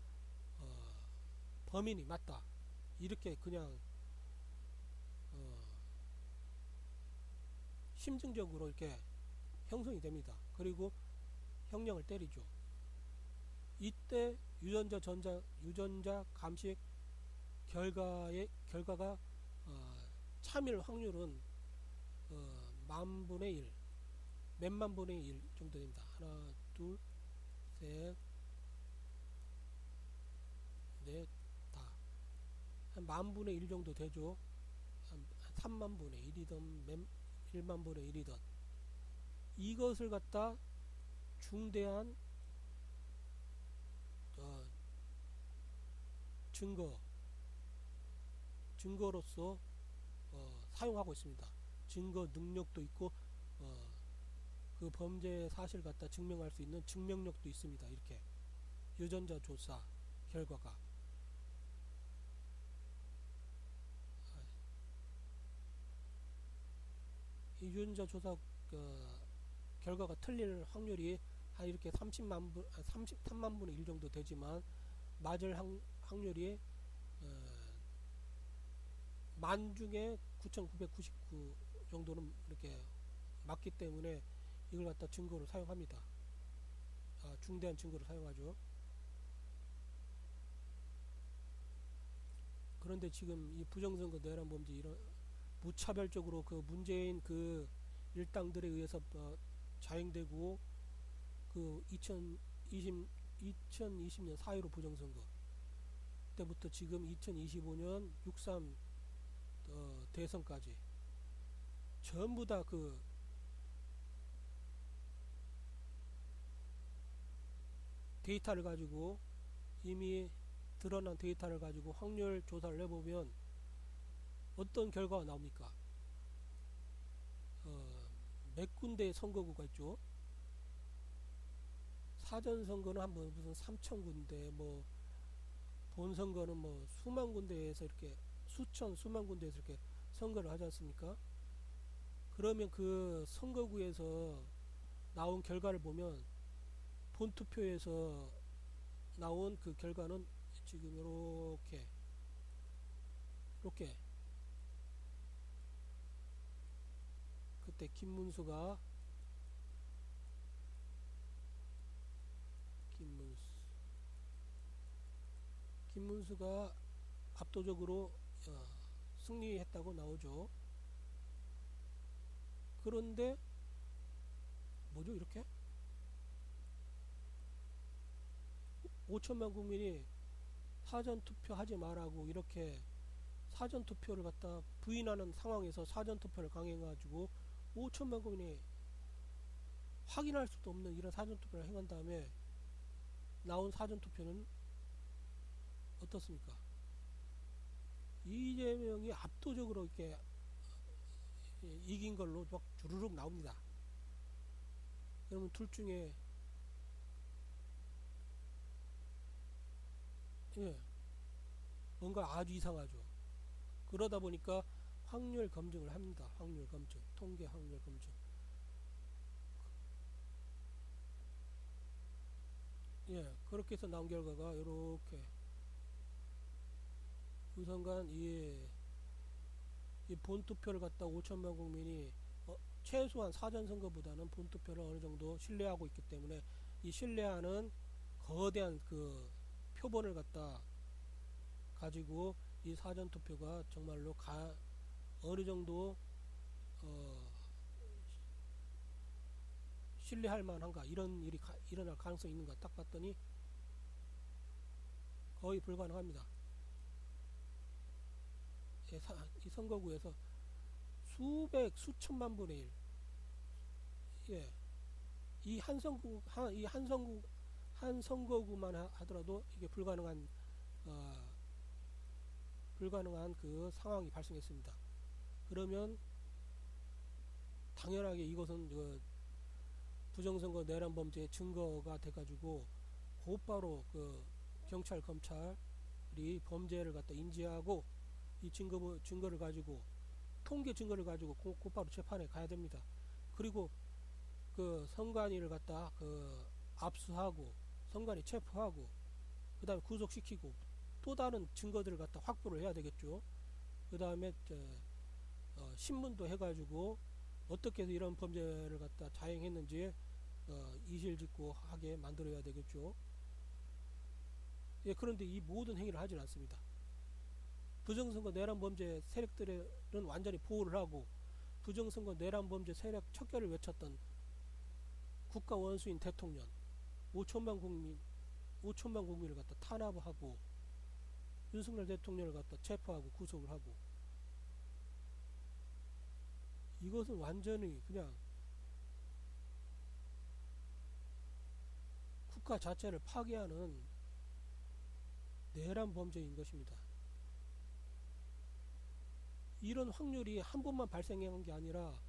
Speaker 1: 범인이 맞다, 이렇게 그냥 심증적으로 이렇게 형성이 됩니다. 그리고 형량을 때리죠. 이때 유전자 감식 결과가 참일 확률은 만분의 1, 몇만 분의 1 정도 됩니다. 하나, 둘, 셋, 넷, 다. 한 만분의 1 정도 되죠. 한 3만 분의 1이든 1만 분의 1이든 이것을 갖다 중대한 증거로서 사용하고 있습니다. 증거 능력도 있고 그 범죄 사실 갖다 증명할 수 있는 증명력도 있습니다. 이렇게 유전자 조사 결과가 이 유전자 조사 결과가 틀릴 확률이 한 이렇게 33만 분의 1 정도 되지만 맞을 확률이 만 중에 9,999 정도는 이렇게 맞기 때문에 이걸 갖다 증거로 사용합니다. 중대한 증거로 사용하죠. 그런데 지금 이 부정선거 내란 범죄 이런 무차별적으로 그 문재인 그 일당들에 의해서 자행되고 그 2020년 4.15 부정선거 때부터 지금 2025년 6.3 대선까지 전부 다 그 데이터를 가지고, 이미 드러난 데이터를 가지고 확률 조사를 해보면 어떤 결과가 나옵니까? 몇 군데의 선거구가 있죠. 사전선거는 한번 무슨 3,000군데, 뭐 본선거는 뭐 수만 군데에서 이렇게 수만 군데에서 이렇게 선거를 하지 않습니까? 그러면 그 선거구에서 나온 결과를 보면 본투표에서 나온 그 결과는 지금 이렇게 그때 김문수가 압도적으로 승리했다고 나오죠. 그런데 뭐죠? 이렇게 5천만 국민이 사전투표 하지 말라고 이렇게 사전투표를 갖다 부인하는 상황에서 사전투표를 강행해가지고 5천만 국민이 확인할 수도 없는 이런 사전투표를 행한 다음에 나온 사전투표는 어떻습니까? 이재명이 압도적으로 이렇게 이긴 걸로 막 주르륵 나옵니다. 그러면 둘 중에 뭔가 아주 이상하죠. 그러다 보니까 확률 검증을 합니다. 확률 검증, 통계 확률 검증. 그렇게 해서 나온 결과가 이렇게 우선간 이 본투표를 갖다 5천만 국민이 최소한 사전선거보다는 본투표를 어느 정도 신뢰하고 있기 때문에 이 신뢰하는 거대한 그 표본을 갖다 가지고 이 사전투표가 정말로 어느 정도 신뢰할 만한가, 이런 일이 일어날 가능성이 있는가 딱 봤더니 거의 불가능합니다. 이 선거구에서 수천만 분의 1, 이 한 선거구만 하더라도 이게 불가능한 그 상황이 발생했습니다. 그러면 당연하게 이것은 부정선거 내란 범죄의 증거가 돼가지고 곧바로 그 경찰 검찰이 범죄를 갖다 인지하고 이 증거를 가지고 통계 증거를 가지고 곧바로 재판에 가야 됩니다. 그리고 그 선관위를 갖다 그 압수하고 선관위 체포하고 그 다음에 구속시키고 또 다른 증거들을 갖다 확보를 해야 되겠죠. 그 다음에 신문도 해가지고 어떻게 해서 이런 범죄를 갖다 자행했는지 이실직고 하게 만들어야 되겠죠. 예, 그런데 이 모든 행위를 하질 않습니다. 부정선거 내란범죄 세력들은 완전히 보호를 하고 부정선거 내란범죄 세력 척결을 외쳤던 국가 원수인 대통령 5천만 국민을 갖다 탄압하고 윤석열 대통령을 갖다 체포하고 구속을 하고 이것은 완전히 그냥 국가 자체를 파괴하는 내란 범죄인 것입니다. 이런 확률이 한 번만 발생한 게 아니라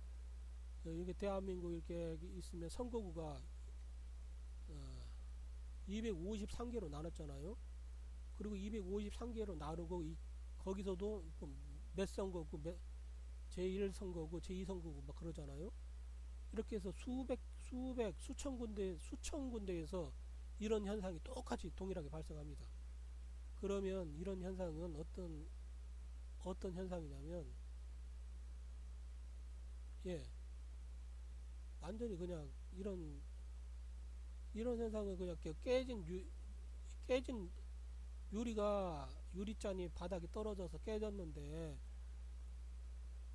Speaker 1: 이게 대한민국 이렇게 있으면 선거구가 253개로 나눴잖아요. 그리고 253개로 나누고 거기서도 몇 선거구, 제1선거구, 제2선거구 막 그러잖아요. 이렇게 해서 수천 군데에서 이런 현상이 똑같이 동일하게 발생합니다. 그러면 이런 현상은 어떤 현상이냐면, 예, 완전히 그냥 이런 현상은 그냥 깨진 유리잔이 바닥에 떨어져서 깨졌는데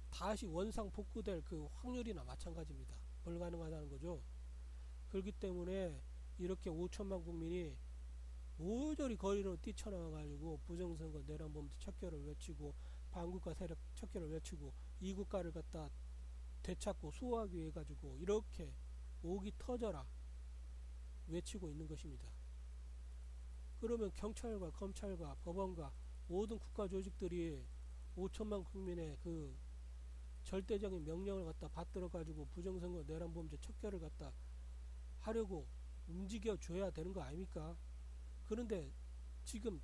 Speaker 1: 다시 원상 복구될 그 확률이나 마찬가지입니다. 불가능하다는 거죠. 그렇기 때문에 이렇게 5천만 국민이 모조리 거리로 뛰쳐나와가지고 부정선거 내란범죄 척결을 외치고 반국가 세력 척결을 외치고 이 국가를 갖다 되찾고 수호하기 위해 가지고 이렇게 옥이 터져라 외치고 있는 것입니다. 그러면 경찰과 검찰과 법원과 모든 국가 조직들이 5천만 국민의 그 절대적인 명령을 갖다 받들어 가지고 부정선거 내란범죄 척결을 갖다 하려고 움직여 줘야 되는 거 아닙니까? 그런데 지금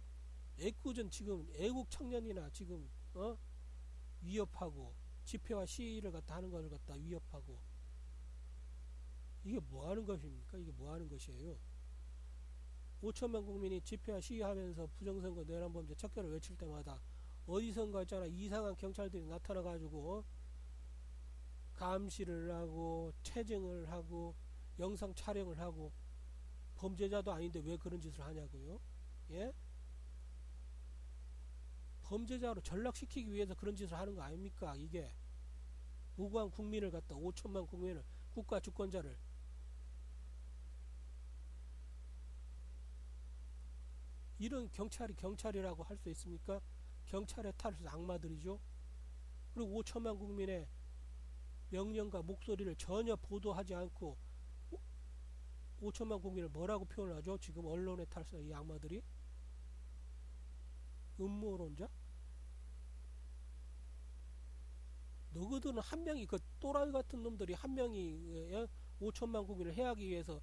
Speaker 1: 애꿎은 지금 애국 청년이나 지금 위협하고 집회와 시위를 갖다 하는 것을 갖다 위협하고 이게 뭐 하는 것입니까? 이게 뭐 하는 것이에요? 5천만 국민이 집회와 시위하면서 부정선거 내란범죄 척결을 외칠 때마다 어디선가 있잖아 이상한 경찰들이 나타나 가지고 감시를 하고 체증을 하고 영상 촬영을 하고 범죄자도 아닌데 왜 그런 짓을 하냐고요? 예? 범죄자로 전락시키기 위해서 그런 짓을 하는 거 아닙니까? 이게 무고한 국민을 갖다 5천만 국민을 국가 주권자를 이런 경찰이 경찰이라고 할 수 있습니까? 경찰의 탓은 악마들이죠. 그리고 5천만 국민의 명령과 목소리를 전혀 보도하지 않고 5천만 국민을 뭐라고 표현을 하죠? 지금 언론에 탈선 이 악마들이 음모론자? 너희들은 한 명이 그 또라이 같은 놈들이 한 명이 5천만 국민을 해하기 위해서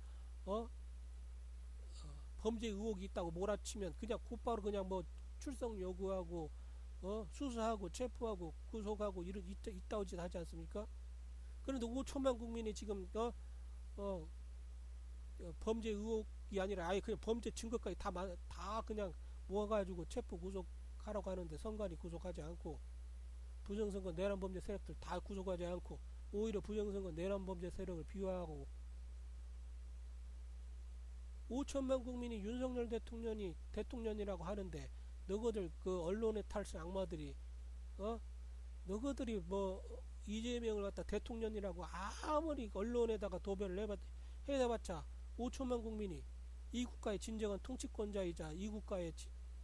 Speaker 1: 범죄 의혹이 있다고 몰아치면 그냥 곧바로 그냥 뭐 출석 요구하고 수사하고 체포하고 구속하고 이따위 짓 하지 않습니까? 그런데 5천만 국민이 지금 범죄 의혹이 아니라 아예 그냥 범죄 증거까지 다 그냥 모아가지고 체포 구속하라고 하는데 선관위 구속하지 않고 부정선거 내란범죄 세력들 다 구속하지 않고 오히려 부정선거 내란범죄 세력을 비호하고 5천만 국민이 윤석열 대통령이라고 하는데 너희들 그 언론에 탈수 악마들이 너희들이 뭐 이재명을 갖다 대통령이라고 아무리 언론에다가 도배를 해봤자 5천만 국민이 이 국가의 진정한 통치권자이자 이 국가의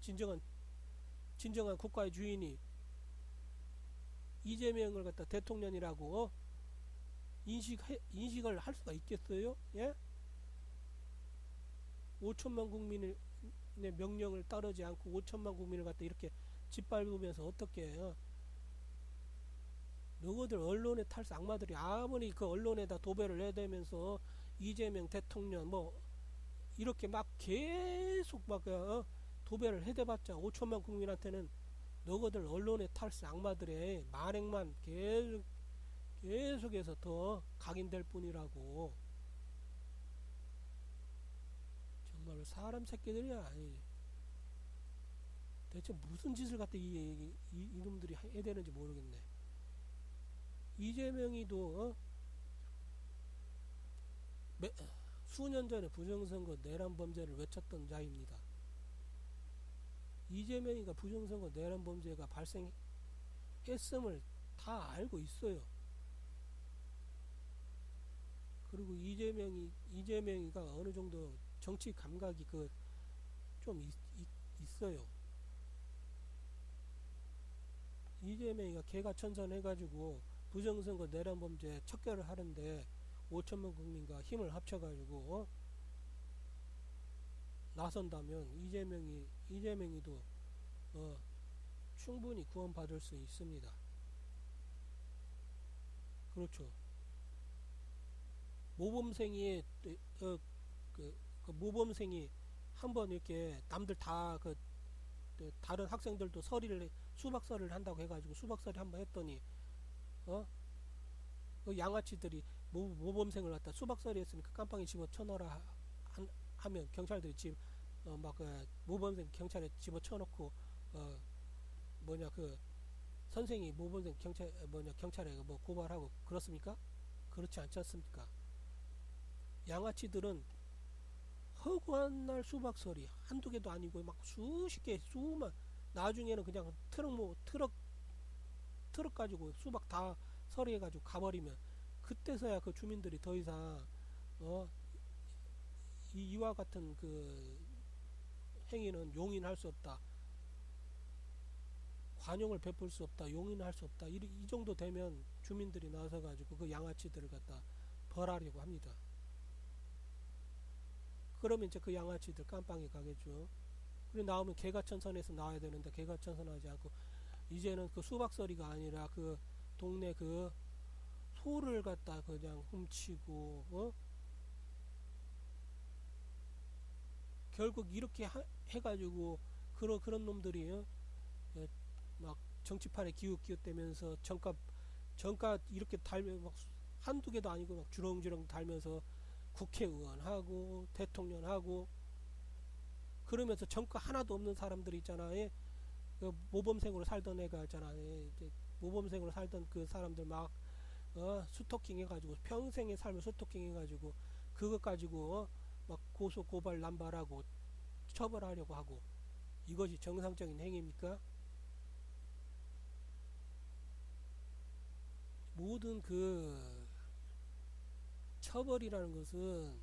Speaker 1: 진정한 국가의 주인이 이재명을 갖다 대통령이라고 인식을 할 수가 있겠어요? 예? 5천만 국민의 명령을 따르지 않고 5천만 국민을 갖다 이렇게 짓밟으면서 어떻게 너희들 언론에 탈수 악마들이 아무리 그 언론에다 도배를 해대면서 이재명 대통령 뭐 이렇게 막 계속 막 도배를 해대봤자 5천만 국민한테는 너희들 언론에 탈스 악마들의 만행만 계속해서 더 각인될 뿐이라고. 정말로 사람 새끼들이야. 대체 무슨 짓을 갖다 이놈들이 해야 되는지 모르겠네. 이재명이도 수년 전에 부정선거 내란 범죄를 외쳤던 자입니다. 이재명이가 부정선거 내란 범죄가 발생했음을 다 알고 있어요. 그리고 이재명이가 어느 정도 정치 감각이 좀 있어요. 이재명이가 개가천선해가지고 부정선거 내란 범죄 척결을 하는데 5천만 국민과 힘을 합쳐가지고 나선다면 이재명이도 충분히 구원받을 수 있습니다. 그렇죠. 모범생이 한번 이렇게 남들 다 다른 학생들도 수박서리를 한다고 해가지고 수박서리 한번 했더니 그 양아치들이 모범생을 갖다 수박서리 했으니까 깜빵에 집어쳐넣어라 하면 경찰들이 모범생 경찰에 집어쳐놓고 선생이 모범생 경찰에 고발하고 그렇습니까? 그렇지 않지 않습니까? 양아치들은 허구한 날 수박서리 한두 개도 아니고 막 수십 개 나중에는 그냥 트럭 가지고 수박 다 서리해 가지고 가버리면 그때서야 그 주민들이 더 이상 이와 같은 행위는 용인할 수 없다, 관용을 베풀 수 없다, 용인할 수 없다, 이 정도 되면 주민들이 나서 가지고 그 양아치들을 갖다 벌하려고 합니다. 그러면 이제 그 양아치들 깜빵에 가겠죠. 그리고 나오면 개가천선에서 나와야 되는데 개가천선하지 않고 이제는 그 수박서리가 아니라 그 동네 소를 갖다 그냥 훔치고 결국 이렇게 해가지고 그런 놈들이 막 정치판에 기웃기웃대면서 정가 이렇게 달면 막 한두 개도 아니고 막 주렁주렁 달면서 국회의원하고 대통령하고 그러면서 정가 하나도 없는 사람들 있잖아요. 모범생으로 살던 애가 있잖아요. 모범생으로 살던 그 사람들 막 스토킹 해가지고 평생의 삶을 스토킹 해가지고 그것 가지고 막 고소 고발 남발하고 처벌하려고 하고, 이것이 정상적인 행위입니까? 모든 처벌이라는 것은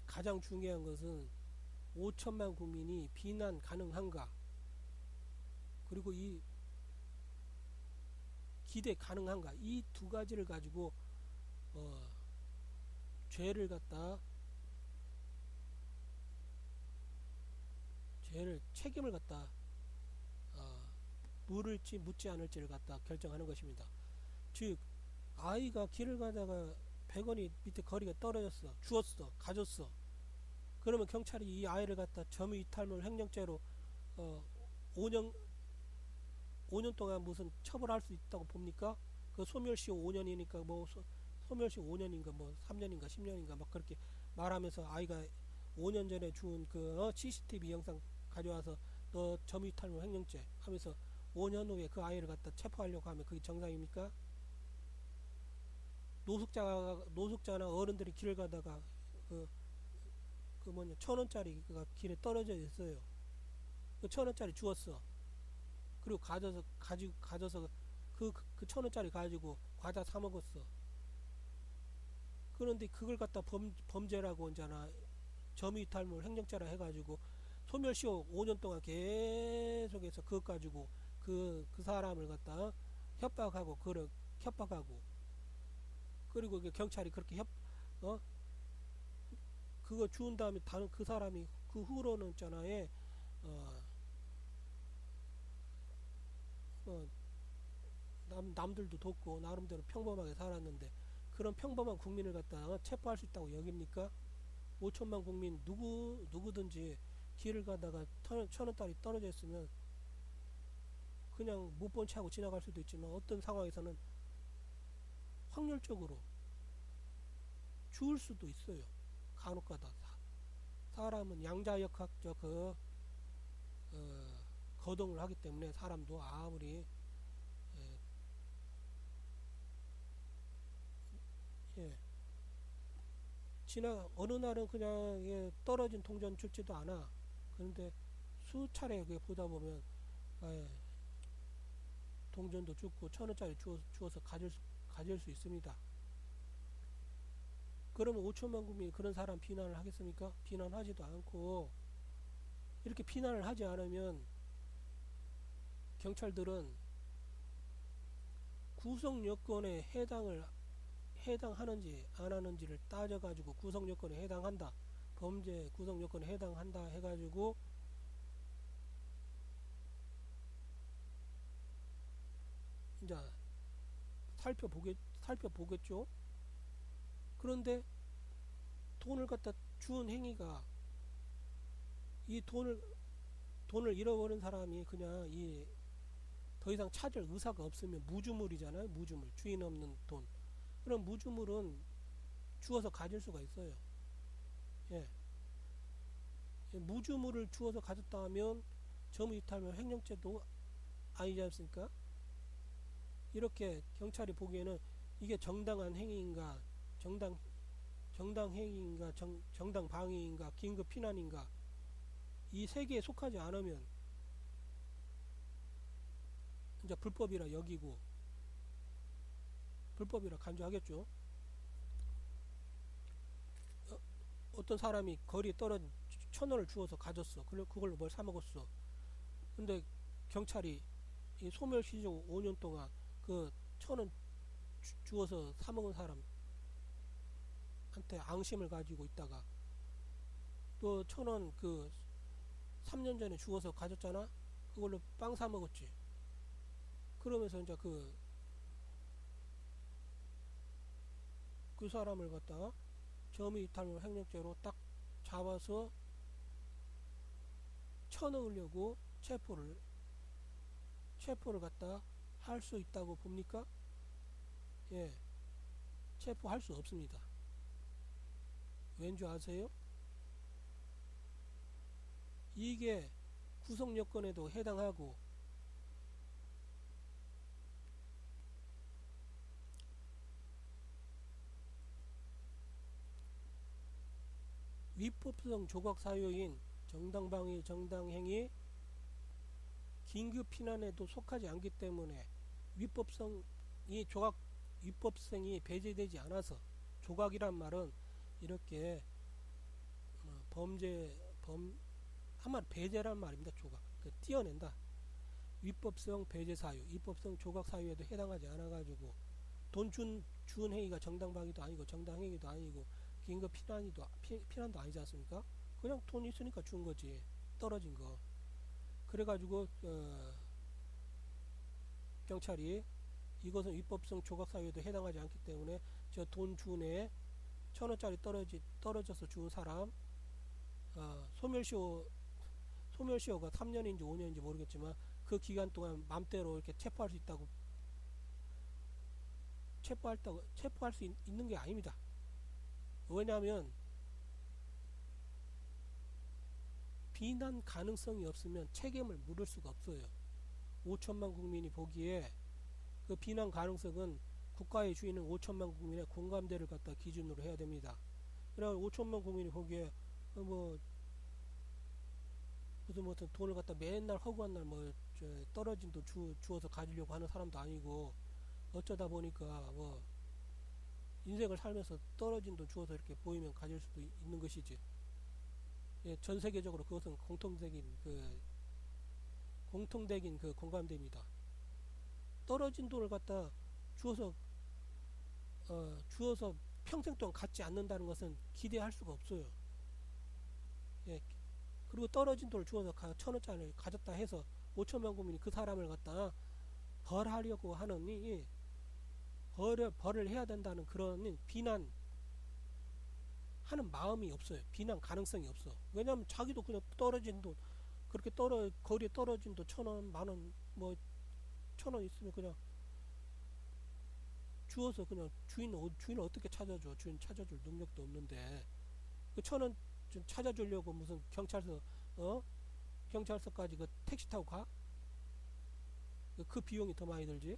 Speaker 1: 가장 중요한 것은 5천만 국민이 비난 가능한가, 그리고 이 기대 가능한가, 이 두 가지를 가지고 책임을 갖다 물을지 묻지 않을지를 갖다 결정하는 것입니다. 즉 아이가 길을 가다가 100원이 밑에 거리가 떨어졌어, 주웠어, 가졌어. 그러면 경찰이 이 아이를 갖다 점유이탈물 횡령죄로 5년 동안 무슨 처벌할 수 있다고 봅니까? 그 소멸시효 5년이니까 소멸시효 5년인가 3년인가 10년인가 막 그렇게 말하면서 아이가 5년 전에 주운 CCTV 영상 가져와서 너 점유이탈물 횡령죄 하면서 5년 후에 그 아이를 갖다 체포하려고 하면 그게 정상입니까? 노숙자나 어른들이 길을 가다가 1,000원짜리가 길에 떨어져 있어요. 그 1,000원짜리 주웠어. 그리고 가져서 그 1,000원짜리 가지고 과자 사 먹었어. 그런데 그걸 갖다 범죄라고 이제나 점유이탈물 횡령죄라 해가지고 소멸시효 5년 동안 계속해서 그것 가지고 그 사람을 갖다 협박하고 그리고 경찰이 그렇게 그거 주운 다음에 다른 그 사람이 그 후로는 있잖아요. 남들도 돕고 나름대로 평범하게 살았는데 그런 평범한 국민을 갖다 체포할 수 있다고 여깁니까? 5천만 국민 누구든지 길을 가다가 1,000원짜리 떨어져 있으면 그냥 못 본 채 하고 지나갈 수도 있지만 어떤 상황에서는 확률적으로 주울 수도 있어요. 간혹가다 사람은 양자역학적 거동을 하기 때문에 사람도 아무리 예, 어느 날은 그냥 떨어진 동전 줍지도 않아. 그런데 수차례 보다 보면 예, 동전도 줍고 1,000원짜리 주어서 가질 수 있습니다. 그러면 5천만 국민이 그런 사람 비난을 하겠습니까? 비난하지도 않고 이렇게 비난을 하지 않으면 경찰들은 구성 요건에 해당하는지 안 하는지를 따져가지고 구성 요건에 해당한다, 범죄 구성 요건에 해당한다 해가지고 이제 살펴보겠죠. 그런데 돈을 갖다 주운 행위가 이 돈을 잃어버린 사람이 그냥 더 이상 찾을 의사가 없으면 무주물이잖아요. 무주물, 주인 없는 돈. 그럼 무주물은 주워서 가질 수가 있어요. 예. 무주물을 주워서 가졌다 하면 점유이탈물 횡령죄도 아니지 않습니까? 이렇게 경찰이 보기에는 이게 정당한 행위인가, 정당 행위인가, 정당 방위인가, 긴급 피난인가, 이 세 개에 속하지 않으면 이제 불법이라 여기고 불법이라 간주하겠죠. 어떤 사람이 거리에 떨어진 1,000원을 주워서 가졌어. 그걸로 뭘 사먹었어. 근데 경찰이 이 소멸시효 5년 동안 그 1,000원 주워서 사먹은 사람한테 앙심을 가지고 있다가 또 1,000원 3년 전에 주워서 가졌잖아. 그걸로 빵 사먹었지. 그러면서 이제 그 사람을 갖다가 점유이탈물 횡령죄로 딱 잡아서 쳐넣으려고 체포를 갖다 할 수 있다고 봅니까? 예, 체포할 수 없습니다. 왠지 아세요? 이게 구성요건에도 해당하고 위법성 조각사유인 정당방위, 정당행위, 긴급피난에도 속하지 않기 때문에 위법성이 배제되지 않아서, 조각이란 말은 이렇게 한마디 배제란 말입니다. 조각, 띄어낸다. 위법성 배제 사유, 위법성 조각 사유에도 해당하지 않아가지고 돈 준 행위가 정당방위도 아니고 정당행위도 아니고 긴급 피난도 아니지 않습니까? 그냥 돈 있으니까 준 거지, 떨어진 거. 그래가지고 경찰이 이것은 위법성 조각 사유에도 해당하지 않기 때문에 저 돈 준 애 1,000원짜리 떨어져서 준 사람 소멸시효가 3년인지 5년인지 모르겠지만 그 기간 동안 맘대로 이렇게 체포할 수 있는 게 아닙니다. 왜냐하면 비난 가능성이 없으면 책임을 물을 수가 없어요. 5천만 국민이 보기에 그 비난 가능성은 국가의 주인은 5천만 국민의 공감대를 갖다 기준으로 해야 됩니다. 그러나 5천만 국민이 보기에 무슨 돈을 갖다 맨날 허구한 날 떨어진 돈 주워서 가지려고 하는 사람도 아니고, 어쩌다 보니까 인생을 살면서 떨어진 돈 주워서 이렇게 보이면 가질 수도 있는 것이지. 예, 전 세계적으로 그것은 공통적인 공감대입니다. 떨어진 돈을 갖다 주워서 평생 동안 갖지 않는다는 것은 기대할 수가 없어요. 예, 그리고 떨어진 돈을 주워서 1,000원짜리 가졌다 해서 5천만 국민이 그 사람을 갖다 벌하려고 하는 벌을 해야 된다는 그런 비난하는 하는 마음이 없어요. 비난 가능성이 없어. 왜냐하면 자기도 그냥 떨어진 돈, 그렇게 거리에 떨어진 돈 1,000원, 만원, 뭐 1,000원 있으면 그냥 주워서 그냥 주인을 어떻게 찾아줘? 주인 찾아줄 능력도 없는데 그 1,000원 좀 찾아주려고 무슨 경찰서까지 그 택시 타고 가? 그 비용이 더 많이 들지.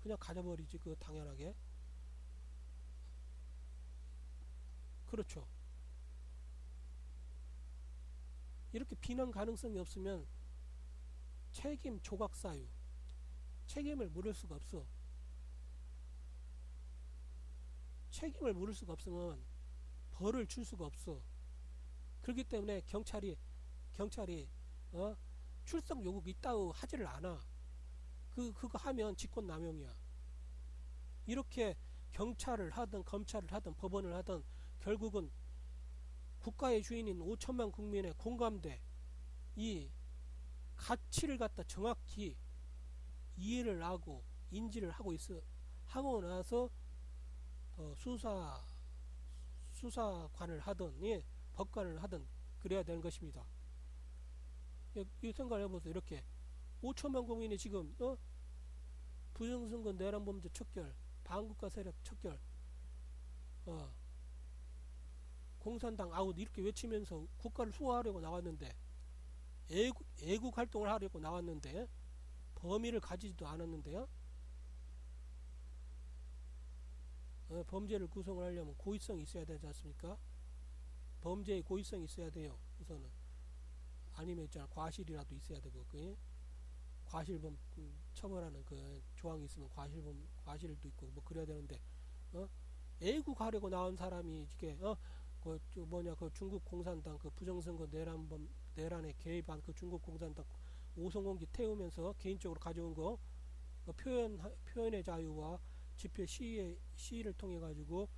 Speaker 1: 그냥 가져버리지. 그 당연하게. 그렇죠. 이렇게 비난 가능성이 없으면 책임 조각 사유, 책임을 물을 수가 없어. 책임을 물을 수가 없으면 벌을 줄 수가 없어. 그렇기 때문에 경찰이 어? 출석 요구 있다고 하지를 않아. 그거 하면 직권남용이야. 이렇게 경찰을 하든 검찰을 하든 법원을 하든 결국은 국가의 주인인 5천만 국민의 공감대, 이 가치를 갖다 정확히 이해를 하고 인지를 하고 나서 수사관을 하든 법관을 하든 그래야 되는 것입니다. 이 생각을 해보세요. 이렇게 5천만 국민이 지금 부정선거 내란범죄 척결, 반국가 세력 척결, 공산당 아웃 이렇게 외치면서 국가를 수호하려고 나왔는데, 애국 활동을 하려고 나왔는데 범위를 가지지도 않았는데요. 범죄를 구성을 하려면 고의성이 있어야 되지 않습니까? 범죄의 고의성이 있어야 돼요. 우선은. 아니면 있잖아, 과실이라도 있어야 되고, 과실범 처벌하는 그 조항이 있으면 과실도 있고 뭐 그래야 되는데, 애국하려고 나온 사람이 이게 그 중국 공산당 그 부정선거 내란에 개입한 그 중국 공산당 오송홍기 태우면서 개인적으로 가져온 거, 표현의 자유와 집회 시위를 통해 가지고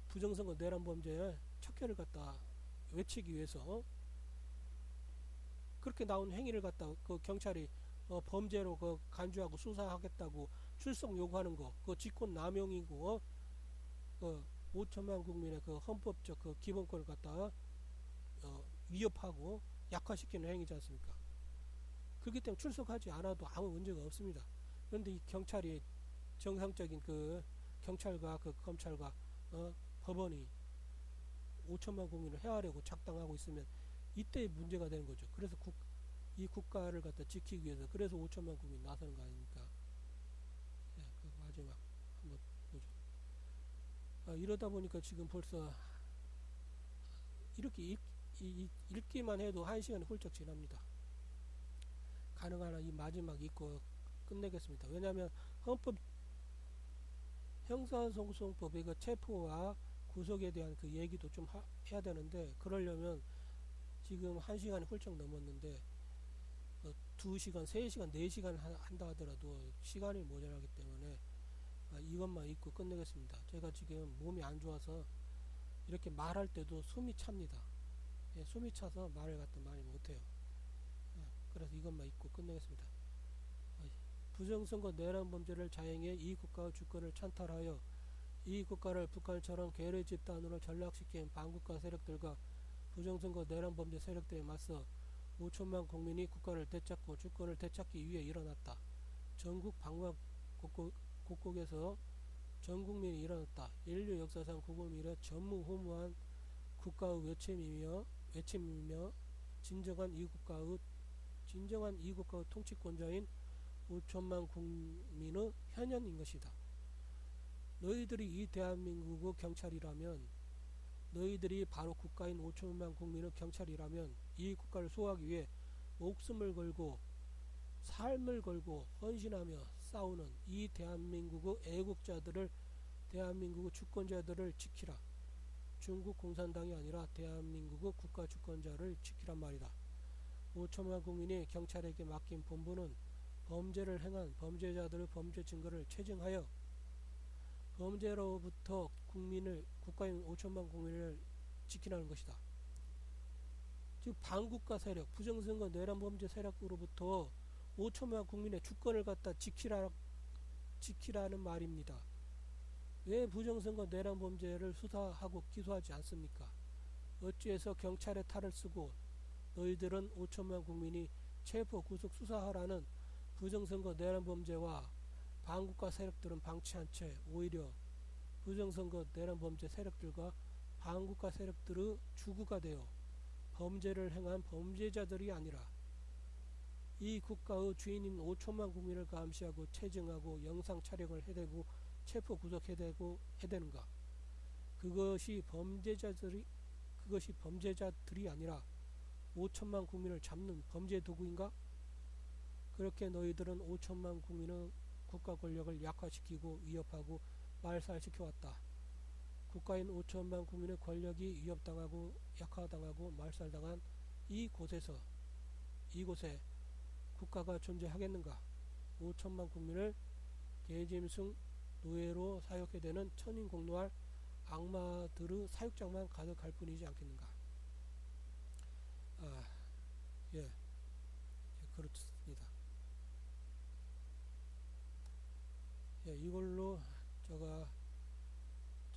Speaker 1: 부정선거 내란 범죄 척결을 갖다 외치기 위해서 그렇게 나온 행위를 갖다 그 경찰이 범죄로 그 간주하고 수사하겠다고 출석 요구하는 거, 그 직권 남용이고, 그 5천만 국민의 그 헌법적 그 기본권을 갖다 위협하고 약화시키는 행위지 않습니까? 그렇기 때문에 출석하지 않아도 아무 문제가 없습니다. 그런데 이 경찰이 정상적인 그 경찰과 그 검찰과 법원이 5천만 국민을 해하려고 작당하고 있으면 이때 문제가 되는 거죠. 그래서 이 국가를 갖다 지키기 위해서 그래서 5천만 국민이 나서는 거 아닙니까? 네, 그 마지막 한번 보죠. 이러다 보니까 지금 벌써 이렇게 읽기만 해도 1시간이 훌쩍 지납니다. 가능한 한 이 마지막 읽고 끝내겠습니다. 왜냐하면 헌법 형사소송법의 그 체포와 구속에 대한 그 얘기도 좀 해야 되는데, 그러려면 지금 1시간이 훌쩍 넘었는데 2시간, 3시간, 4시간 한다 하더라도 시간이 모자라기 때문에 이것만 읽고 끝내겠습니다. 제가 지금 몸이 안 좋아서 이렇게 말할 때도 숨이 찹니다. 숨이 차서 말을 갖다 많이 못해요. 그래서 이것만 읽고 끝내겠습니다. 부정선거 내란 범죄를 자행해 이 국가의 주권을 찬탈하여 이 국가를 북한처럼 괴뢰 집단으로 전락시킨 반국가 세력들과 부정선거 내란 범죄 세력들에 맞서 5천만 국민이 국가를 되찾고 주권을 되찾기 위해 일어났다. 전국 방방 곳곳에서 전 국민이 일어났다. 인류 역사상 구금 이래 전무후무한 국가의 외침이며 진정한 이 국가의 통치권자인 5천만 국민의 현현인 것이다. 너희들이 이 대한민국의 경찰이라면, 너희들이 바로 국가인 5천만 국민의 경찰이라면 이 국가를 수호하기 위해 목숨을 걸고 삶을 걸고 헌신하며 싸우는 이 대한민국의 애국자들을, 대한민국의 주권자들을 지키라. 중국 공산당이 아니라 대한민국의 국가 주권자를 지키란 말이다. 5천만 국민이 경찰에게 맡긴 본분은 범죄를 행한 범죄자들의 범죄 증거를 체증하여 범죄로부터 국가인 5천만 국민을 지키라는 것이다. 즉 반국가 세력, 부정선거 내란 범죄 세력으로부터 5천만 국민의 주권을 갖다 지키라는 말입니다. 왜 부정선거 내란 범죄를 수사하고 기소하지 않습니까? 어찌해서 경찰의 탈을 쓰고 너희들은 5천만 국민이 체포 구속 수사하라는 부정선거 내란 범죄와 반국가 세력들은 방치한 채 오히려 부정선거 내란 범죄 세력들과 반국가 세력들의 주구가 되어 범죄를 행한 범죄자들이 아니라 이 국가의 주인인 5천만 국민을 감시하고 체증하고 영상 촬영을 해대고 체포 구속해대고 해대는가? 그것이 범죄자들이 아니라 5천만 국민을 잡는 범죄 도구인가? 그렇게 너희들은 5천만 국민의 국가 권력을 약화시키고 위협하고 말살시켜왔다. 국가인 5천만 국민의 권력이 위협당하고 약화당하고 말살당한 이곳에 국가가 존재하겠는가? 5천만 국민을 개짐승 노예로 사육해대는 천인공노할 악마들의 사육장만 가득할 뿐이지 않겠는가? 예, 그렇습니다. 예, 이걸로 제가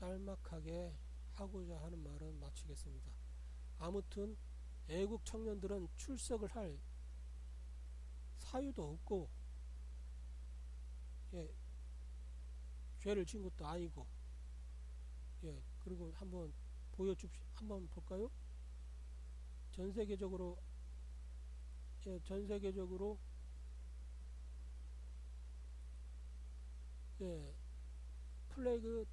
Speaker 1: 짤막하게 하고자 하는 말은 마치겠습니다. 아무튼 애국 청년들은 출석을 할 사유도 없고, 예, 죄를 지은 것도 아니고, 예, 그리고 한번 한번 볼까요? 전 세계적으로 예, 플래그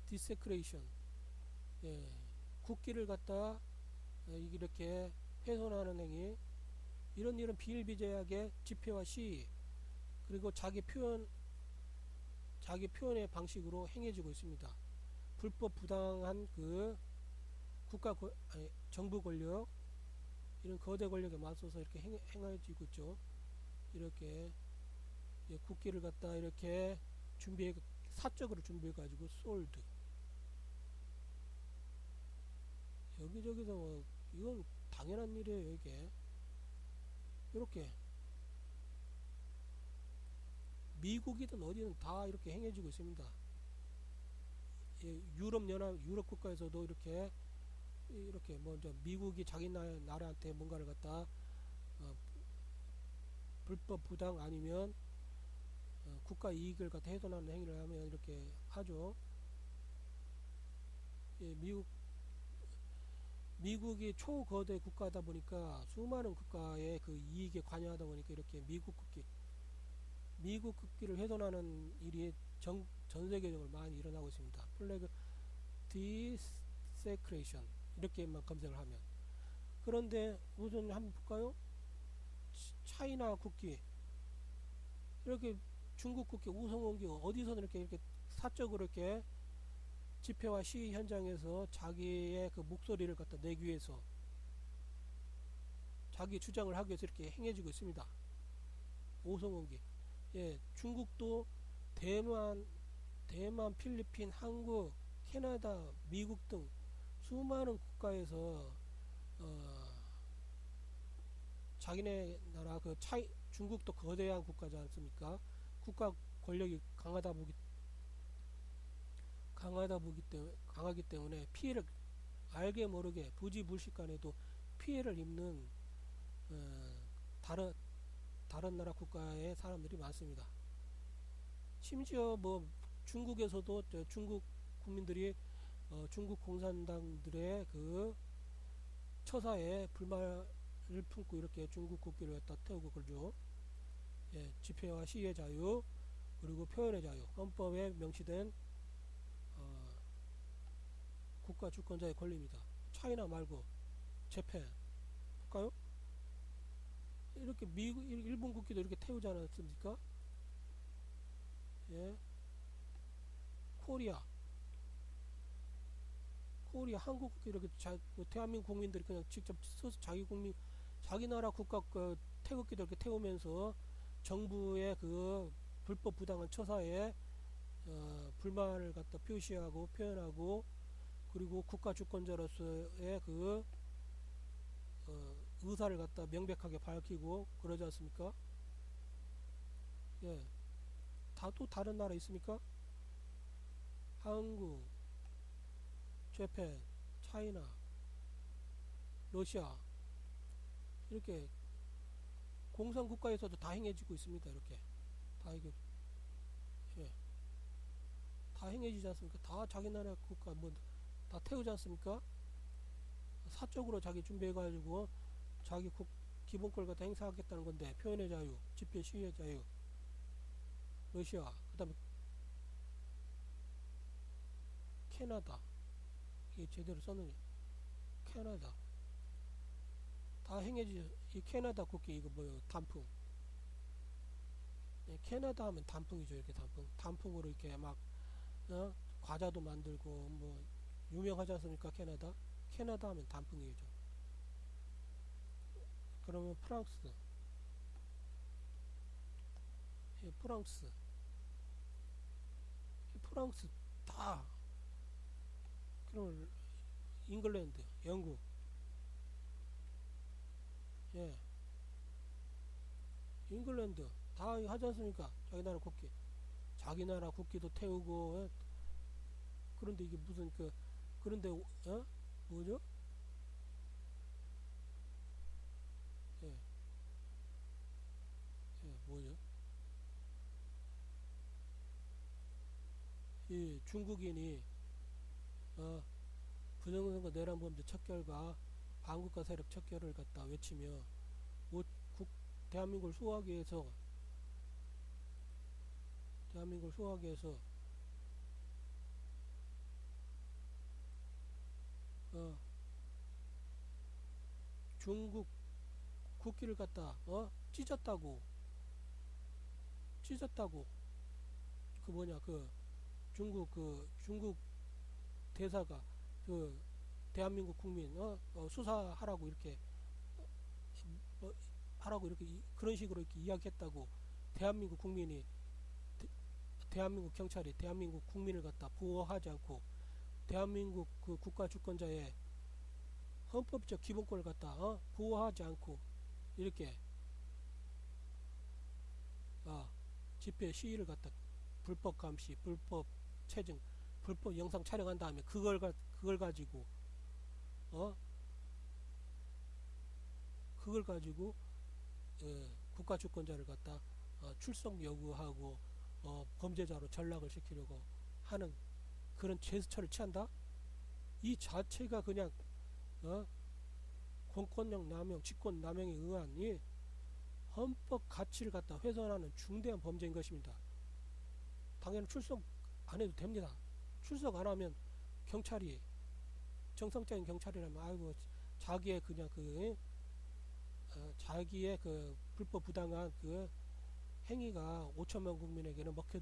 Speaker 1: 디세크레이션, 예, 국기를 갖다 이렇게 훼손하는 행위, 이런 일은 비일비재하게 집회와 시위 그리고 자기 표현의 방식으로 행해지고 있습니다. 불법 부당한 그 정부 권력, 이런 거대 권력에 맞서서 이렇게 행해지고 있죠. 이렇게, 예, 국기를 갖다 이렇게 사적으로 준비해 가지고 솔드, 여기저기서 뭐 이건 당연한 일이에요. 이게 이렇게 미국이든 어디든 다 이렇게 행해지고 있습니다. 예, 유럽 국가에서도 이렇게 먼저 미국이 자기 나라한테 뭔가를 갖다 불법 부당 아니면 국가 이익을 갖다 훼손하는 행위를 하면 이렇게 하죠. 예, 미국이 초거대 국가다 보니까 수많은 국가의 그 이익에 관여하다 보니까 이렇게 미국 국기를 훼손하는 일이 전 세계적으로 많이 일어나고 있습니다. 플래그 디세크레이션 이렇게만 검색을 하면. 그런데 우선 한번 볼까요? 차이나 국기, 이렇게 중국 국기, 우성국기 어디서든 이렇게 사적으로 이렇게 집회와 시위 현장에서 자기의 그 목소리를 갖다 내기 위해서, 자기 주장을 하기 위해서 이렇게 행해지고 있습니다. 오성원기. 예, 중국도 대만, 필리핀, 한국, 캐나다, 미국 등 수많은 국가에서 자기네 나라 중국도 거대한 국가지 않습니까? 국가 권력이 강하기 때문에 피해를 알게 모르게 부지불식간에도 피해를 입는 다른 나라 국가의 사람들이 많습니다. 심지어 뭐 중국에서도 중국 국민들이 중국 공산당들의 그 처사에 불만을 품고 이렇게 중국 국기를 갖다 태우고 그러죠. 예, 집회와 시위의 자유 그리고 표현의 자유, 헌법에 명시된 국가 주권자의 권리입니다. 차이나 말고 재팬 볼까요? 이렇게 일본 국기도 이렇게 태우지 않았습니까? 예, 코리아, 한국 국기 이렇게 대한민국 국민들이 그냥 직접 서서 자기 나라 국가 태극기도 이렇게 태우면서 정부의 그 불법 부당한 처사에 불만을 갖다 표시하고 표현하고, 그리고 국가 주권자로서의 그 의사를 갖다 명백하게 밝히고 그러지 않습니까? 예, 또 다른 나라 있습니까? 한국, 재팬, 차이나, 러시아 이렇게 공산 국가에서도 다 행해지고 있습니다. 이렇게 다 이게 예, 다 행해지지 않습니까? 다 자기 나라 국가 뭐 다 태우지 않습니까? 사적으로 자기 준비해가지고 자기 기본권 갖다 행사하겠다는 건데 표현의 자유, 집회 시위의 자유, 러시아, 그다음에 캐나다 이게 제대로 썼느냐? 캐나다 다 행해지 이 캐나다 국기 이거 뭐요? 단풍. 예, 캐나다 하면 단풍이죠. 이렇게 단풍으로 이렇게 막 과자도 만들고 뭐 유명하지 않습니까? 캐나다 하면 단풍이죠. 그러면 프랑스, 예, 프랑스 다 그러면 잉글랜드, 영국, 예, 잉글랜드 다 하지 않습니까? 자기 나라 국기도 태우고 그런데 이게 무슨 그런데 뭐죠? 예, 뭐죠? 이 중국인이 어, 부정선거 내란범죄 척결과 반국가 세력 척결을 갖다 외치며 국, 대한민국을 수호하기 위해서 어, 중국 국기를 갖다 찢었다고 그 뭐냐 중국 대사가 그 대한민국 국민 수사하라고 이렇게 어, 하라고 이렇게 그런 식으로 이렇게 이야기했다고 대한민국 국민이 대한민국 경찰이 대한민국 국민을 갖다 보호하지 않고 대한민국 그 국가 주권자의 헌법적 기본권을 갖다 보호하지 않고 이렇게 집회 시위를 갖다 불법 감시, 불법 체증, 불법 영상 촬영한 다음에 그걸 가지고 어 그걸 가지고 국가 주권자를 갖다 출석 요구하고 범죄자로 전락을 시키려고 하는 그런 제스처를 취한다? 이 자체가 그냥 공권력 남용, 직권 남용에 의한 이 헌법 가치를 갖다 훼손하는 중대한 범죄인 것입니다. 당연히 출석 안 해도 됩니다. 출석 안 하면 경찰이 정상적인 경찰이라면 아이고 자기의 그냥 자기의 그 불법 부당한 그 행위가 5천만 국민에게는 먹혀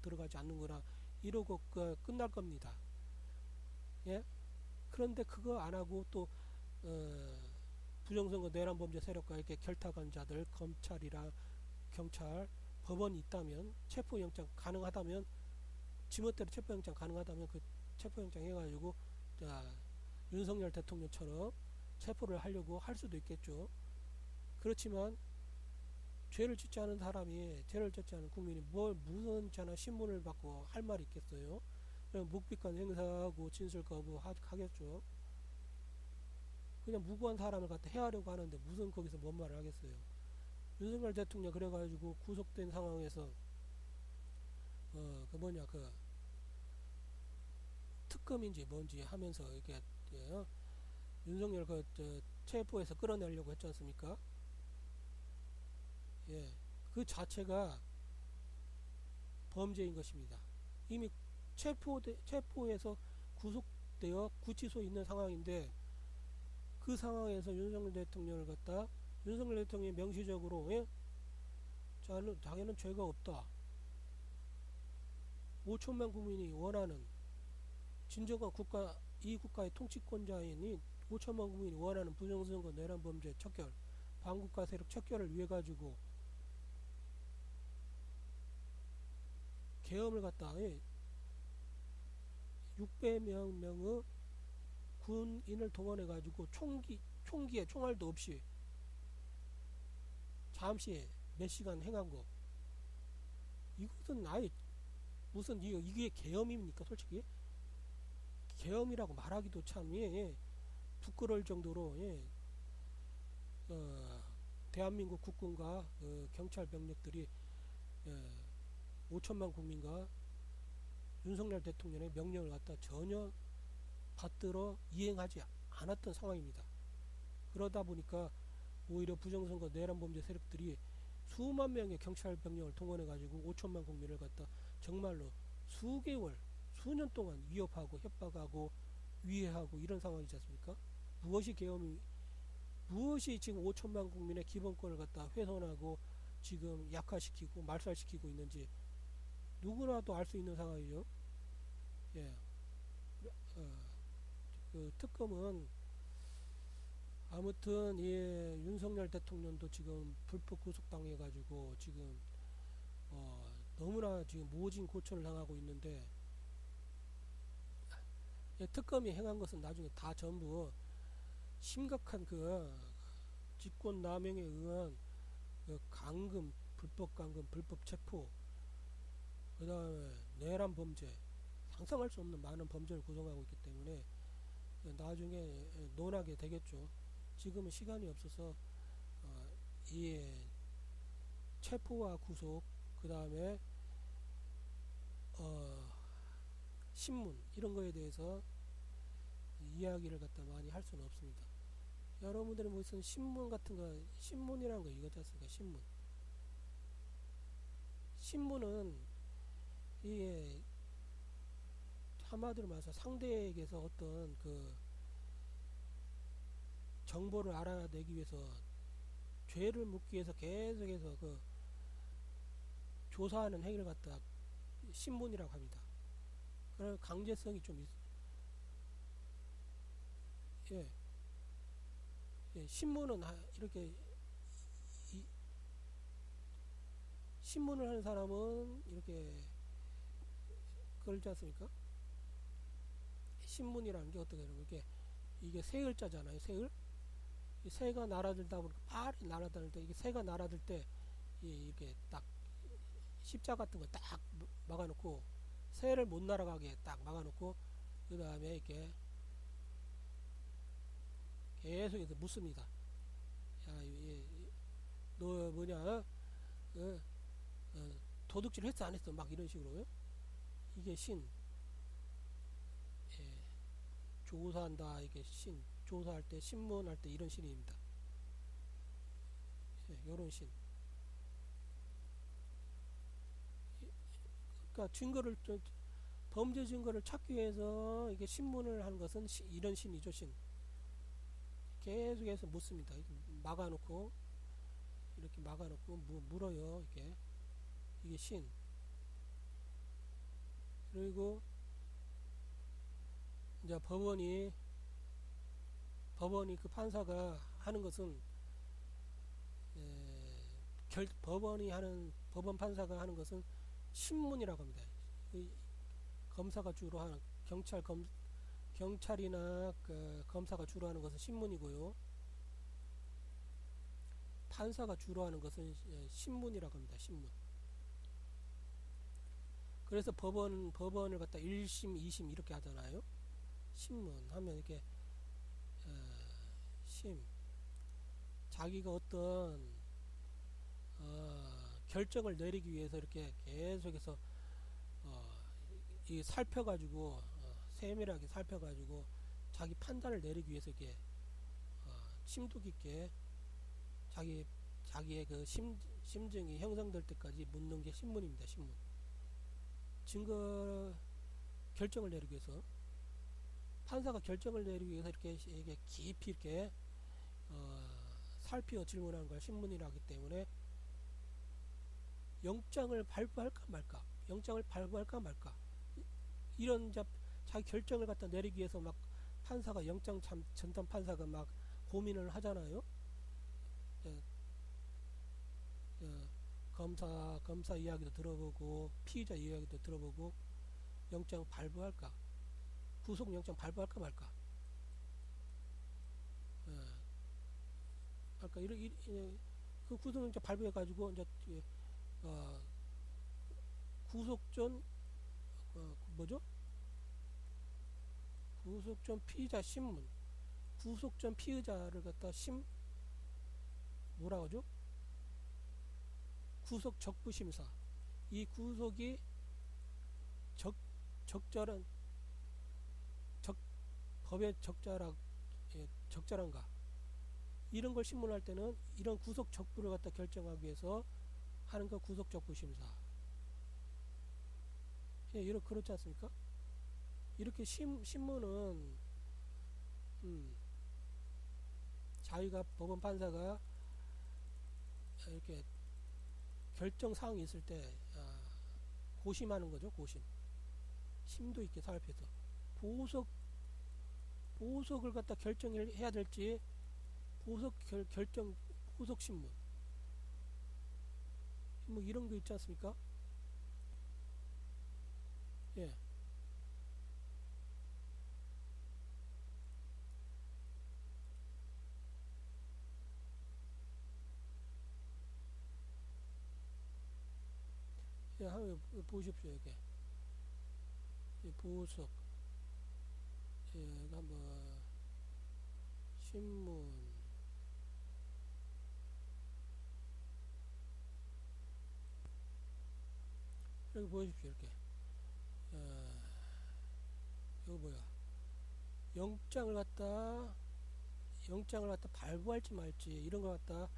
Speaker 1: 들어가지 않는구나 이러고 끝날 겁니다. 예? 그런데 그거 안 하고 또 부정선거 내란범죄 세력과 이렇게 결탁한 자들 검찰이랑 경찰 법원이 있다면 체포영장 가능하다면 지멋대로 체포영장 가능하다면 그 체포영장 해가지고 윤석열 대통령처럼 체포를 하려고 할 수도 있겠죠. 그렇지만 죄를 짓지 않은 국민이 무슨 신문을 받고 할 말이 있겠어요. 그냥 묵비권 행사하고 진술 거부 하겠죠. 그냥 무고한 사람을 갖다 해하려고 하는데 무슨 거기서 뭔 말을 하겠어요. 윤석열 대통령 그래가지고 구속된 상황에서 특검인지 뭔지 하면서 이렇게 윤석열 체포해서 끌어내려고 했지 않습니까? 예, 그 자체가 범죄인 것입니다. 이미 체포해서 구속되어 구치소에 있는 상황인데 그 상황에서 윤석열 대통령이 명시적으로 자기는 죄가 없다. 5천만 국민이 원하는 진정한 이 국가의 통치권자인 5천만 국민이 원하는 부정선거 내란범죄 척결, 반국가 세력 척결을 위해 가지고 계엄을 갖다 600명의 군인을 동원해 가지고 총기에 총알도 없이 잠시 몇 시간 행한 거 이것은 아예 무슨 이게 계엄입니까? 솔직히 계엄이라고 말하기도 참 부끄러울 정도로 예, 어, 대한민국 국군과 경찰 병력들이 예, 5천만 국민과 윤석열 대통령의 명령을 갖다 전혀 받들어 이행하지 않았던 상황입니다. 그러다 보니까 오히려 부정선거 내란범죄 세력들이 수만 명의 경찰 병력을 동원해 가지고 5천만 국민을 갖다 정말로 수개월, 수년 동안 위협하고 협박하고 위해하고 이런 상황이지 않습니까? 무엇이 계엄이, 무엇이 지금 5천만 국민의 기본권을 갖다 훼손하고 지금 약화시키고 말살시키고 있는지 누구나도 알 수 있는 상황이죠. 예, 그 특검은 아무튼 예, 윤석열 대통령도 지금 불법 구속당해가지고 지금 너무나 지금 모진 고초를 당하고 있는데 예, 특검이 행한 것은 나중에 다 전부 심각한 그 직권 남용에 의한 그 감금, 불법 감금, 불법 체포, 그 다음에 내란 범죄, 상상할 수 없는 많은 범죄를 구성하고 있기 때문에 나중에 논하게 되겠죠. 지금은 시간이 없어서 이 체포와 구속, 그 다음에 신문 이런 거에 대해서 이야기를 갖다 많이 할 수는 없습니다. 여러분들이 무슨 신문 같은 거, 신문이라는 거 이거지 않습니까? 신문. 신문은 이게 한마디로 말해서 상대에게서 어떤 그 정보를 알아내기 위해서 죄를 묻기 위해서 계속해서 그 조사하는 행위를 갖다 신문이라고 합니다. 그런 강제성이 좀 예, 예, 신문은 이렇게 신문을 하는 사람은 이렇게 그러지 않습니까? 신문이라는 게 어떻게 되냐면 이게 새 글자잖아요. 새 글. 이 새가 날아들다 보니까 팔이 날아다닐 때 이게 새가 날아들 때 이렇게 딱 십자 같은 거 딱 막아놓고 새를 못 날아가게 딱 막아놓고 그 다음에 이렇게 계속해서 묻습니다. 야, 너 뭐냐? 도둑질 했어 안 했어? 막 이런 식으로요. 이게 신. 예, 조사한다. 이게 신. 조사할 때 신문할 때 이런 신입니다. 예, 요런 신. 그러니까 증거를 범죄 증거를 찾기 위해서 이게 신문을 하는 것은 이런 신이죠. 신. 계속해서 묻습니다. 막아놓고 이렇게 막아놓고 물어요. 이게 신. 그리고 이제 법원이 그 판사가 하는 것은 법원 판사가 하는 것은 신문이라고 합니다. 검사가 주로 하는 경찰이나 그 검사가 주로 하는 것은 신문이고요. 판사가 주로 하는 것은 신문이라고 합니다. 신문. 그래서 법원을 갖다 1심, 2심 이렇게 하잖아요. 신문 하면 이렇게 자기가 어떤 결정을 내리기 위해서 이렇게 계속해서 살펴가지고 세밀하게 살펴가지고 자기 판단을 내리기 위해서 이렇게 심도 깊게 자기의 그 심증이 형성될 때까지 묻는 게 신문입니다. 신문. 증거 결정을 내리기 위해서 판사가 결정을 내리기 위해서 이렇게 깊이 이렇게 살피어 질문하는 걸 신문이라 하기 때문에 영장을 발부할까 말까 이런 자기 결정을 갖다 내리기 위해서 막 판사가 영장 전담 판사가 막 고민을 하잖아요. 검사 이야기도 들어보고 피의자 이야기도 들어보고 영장 발부할까 구속영장 발부할까 말까 그 구속영장 발부해 가지고 이제 구속 전 피의자 신문 구속전 피의자를 갖다 뭐라 하죠? 구속 적부심사. 이 구속이 적절한 법의 적절한가, 이런 걸 신문할 때는 이런 구속 적부를 갖다 결정하기 위해서 하는 거 구속 적부심사. 예, 이렇게 그렇지 않습니까? 이렇게 신문은 자기가 법원 판사가 이렇게 결정 사항이 있을 때 고심하는 거죠. 고심. 심도 있게 살펴서 보석을 갖다 결정해야 될지 보석 신문 뭐 이런 거 있지 않습니까? 예. 예, 한번 보십시오. 이게 보석, 예, 한번 신문, 여기 보십시오. 이렇게 이거 뭐야? 영장을 갖다 발부할지 말지 이런 거 갖다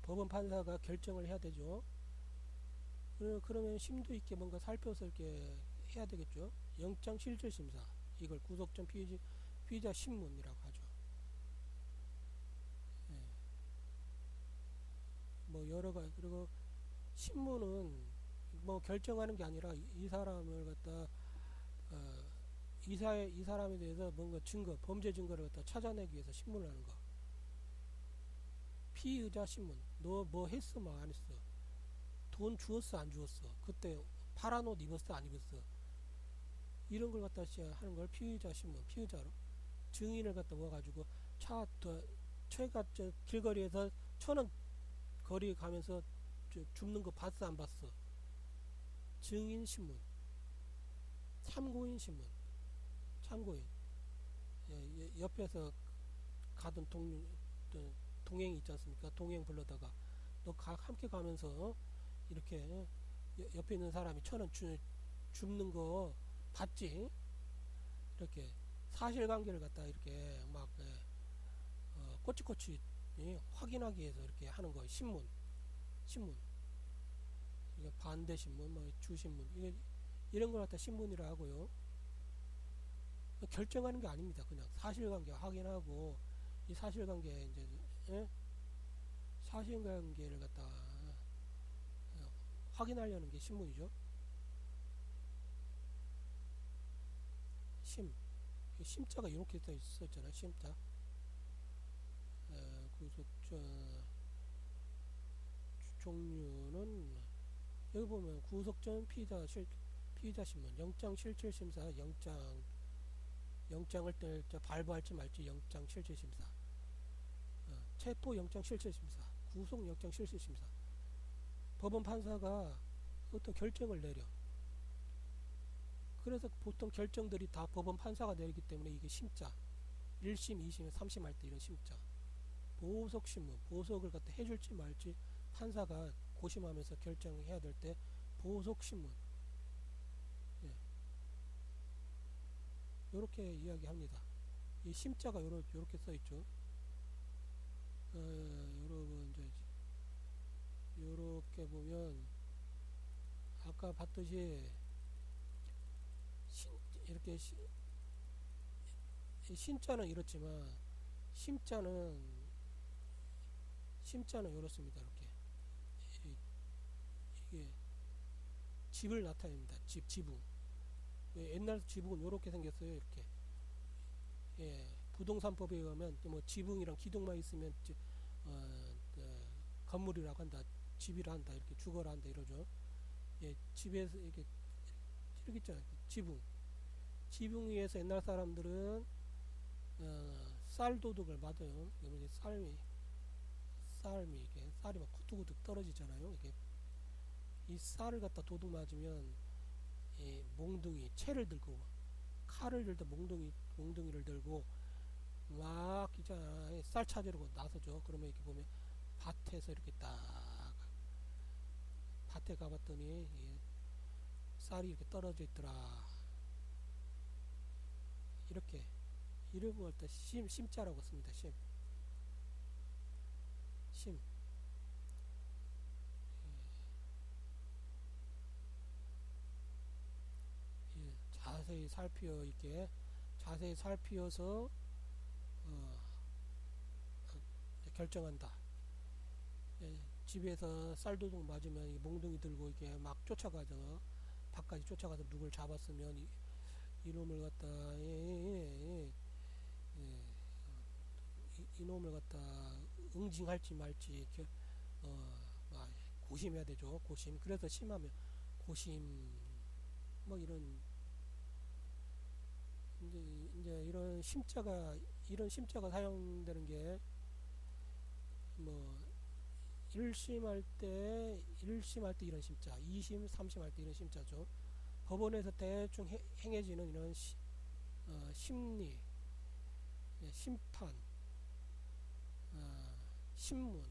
Speaker 1: 법원 판사가 결정을 해야 되죠. 그러면 심도 있게 뭔가 살펴서 이렇게 해야 되겠죠. 영장 실질 심사, 이걸 구속전 피의자 신문이라고 하죠. 예. 뭐 여러 가지. 그리고 신문은 뭐 결정하는 게 아니라 이 사람을 갖다 이 사람에 대해서 뭔가 범죄 증거를 갖다 찾아내기 위해서 신문을 하는 거. 피의자 신문. 너 뭐 했어, 뭐 안 했어? 돈 주었어, 안 주었어? 그때 파란 옷 입었어, 안 입었어? 이런 걸 갖다 하는 걸 피의자 신문, 피의자로. 증인을 갖다 모아가지고 최가 길거리에서 1,000원 거리 가면서 줍는 거 봤어, 안 봤어? 증인 신문. 참고인 신문. 참고인. 예, 옆에서 가던 동행이 있지 않습니까? 동행 불러다가 너 함께 가면서 이렇게 옆에 있는 사람이 1,000원 줍는 거 봤지? 이렇게 사실관계를 갖다 이렇게 막 꼬치꼬치 확인하기 위해서 이렇게 하는 거. 신문. 이게 반대 신문, 뭐 주신문, 이런 걸 갖다 신문이라 하고요. 결정하는 게 아닙니다. 그냥 사실관계 확인하고 이 사실관계 이제 사실관계를 갖다 확인하려는 게 신문이죠. 심자가 이렇게 써 있었잖아요. 심자. 구속전 종류는 여기 보면 구속전 피의자 신문, 영장 실질 심사, 영장을 발부할지 말지 영장 실질 심사, 체포 영장 실질 심사, 구속 영장 실질 심사. 법원 판사가 어떤 결정을 내려. 그래서 보통 결정들이 다 법원 판사가 내리기 때문에 이게 심자. 1심, 2심, 3심 할 때 이런 심자. 보석 신문, 보석을 갖다 해줄지 말지 판사가 고심하면서 결정해야 될 때 보석 신문. 예. 요렇게 이야기합니다. 이 심자가 요렇게 써 있죠. 여러분 이제 요렇게 보면 아까 봤듯이 이렇게 신자는 이렇지만 심자는 이렇습니다. 이렇게 이게 집을 나타냅니다. 지붕. 옛날 지붕은 이렇게 생겼어요. 이렇게. 예, 부동산법에 의하면 뭐 지붕이랑 기둥만 있으면 건물이라고 한다, 집이라 한다, 이렇게 주거라 한다 이러죠. 예, 집에서 이렇게 있잖아요. 지붕 위에서 옛날 사람들은 쌀 도둑을 맞아요. 쌀이 이게 쌀이 막 구뚝구뚝 떨어지잖아요. 이게 이 쌀을 갖다 도둑 맞으면 이 몽둥이 채를 들고 칼을 들다 몽둥이를 들고 막 있잖아 쌀 찾으려고 나서죠. 그러면 이렇게 보면 밭에서 이렇게 딱 밭에 가봤더니 쌀이 이렇게 떨어져 있더라. 이렇게 이름을 또 심자라고 씁니다. 심. 자세히 살피어 이렇게 자세히 살피어서 어, 결정한다. 집에서 쌀도둑 맞으면 몽둥이 들고 이렇게 막 쫓아가서 밖까지 쫓아가서 누굴 잡았으면 이놈을 갖다 이놈을 갖다 응징할지 말지 이렇게 막 고심해야 되죠. 고심. 그래서 심하면 고심 뭐 이제 이런 심자가 사용되는 게 뭐 1심 할 때 이런 심자, 2심, 3심 할 때 이런 심자죠. 법원에서 대충 행해지는 이런 심리, 심판, 신문,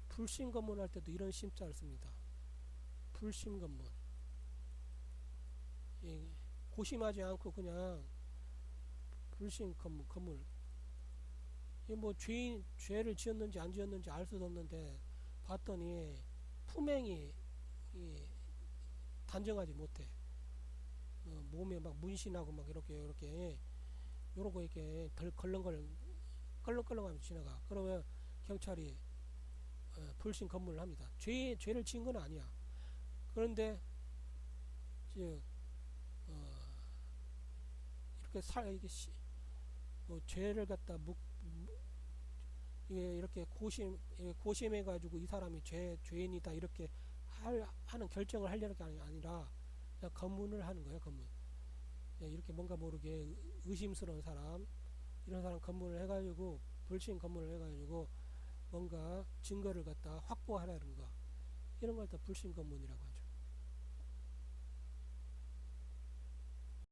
Speaker 1: 불신 검문할 때도 이런 심자를 씁니다. 불신 검문. 고심하지 않고 그냥 불신 검문. 뭐 죄를 지었는지 안 지었는지 알 수도 없는데 봤더니 품행이 단정하지 못해. 몸에 막 문신하고 막 이렇게 요러고 이렇게 걸렁걸렁하면서 지나가. 그러면 경찰이 불신 검문을 합니다. 죄를 지은 건 아니야. 그런데 즉 이렇게 죄를 갖다 이렇게 고심해가지고 이 사람이 죄인이다 이렇게 하는 결정을 하려는 게 아니라 그냥 검문을 하는 거예요. 검문. 이렇게 뭔가 모르게 의심스러운 사람 이런 사람 검문을 해가지고 불신 검문을 해가지고 뭔가 증거를 갖다 확보하라는 거 이런 걸 다 불신 검문이라고 하죠.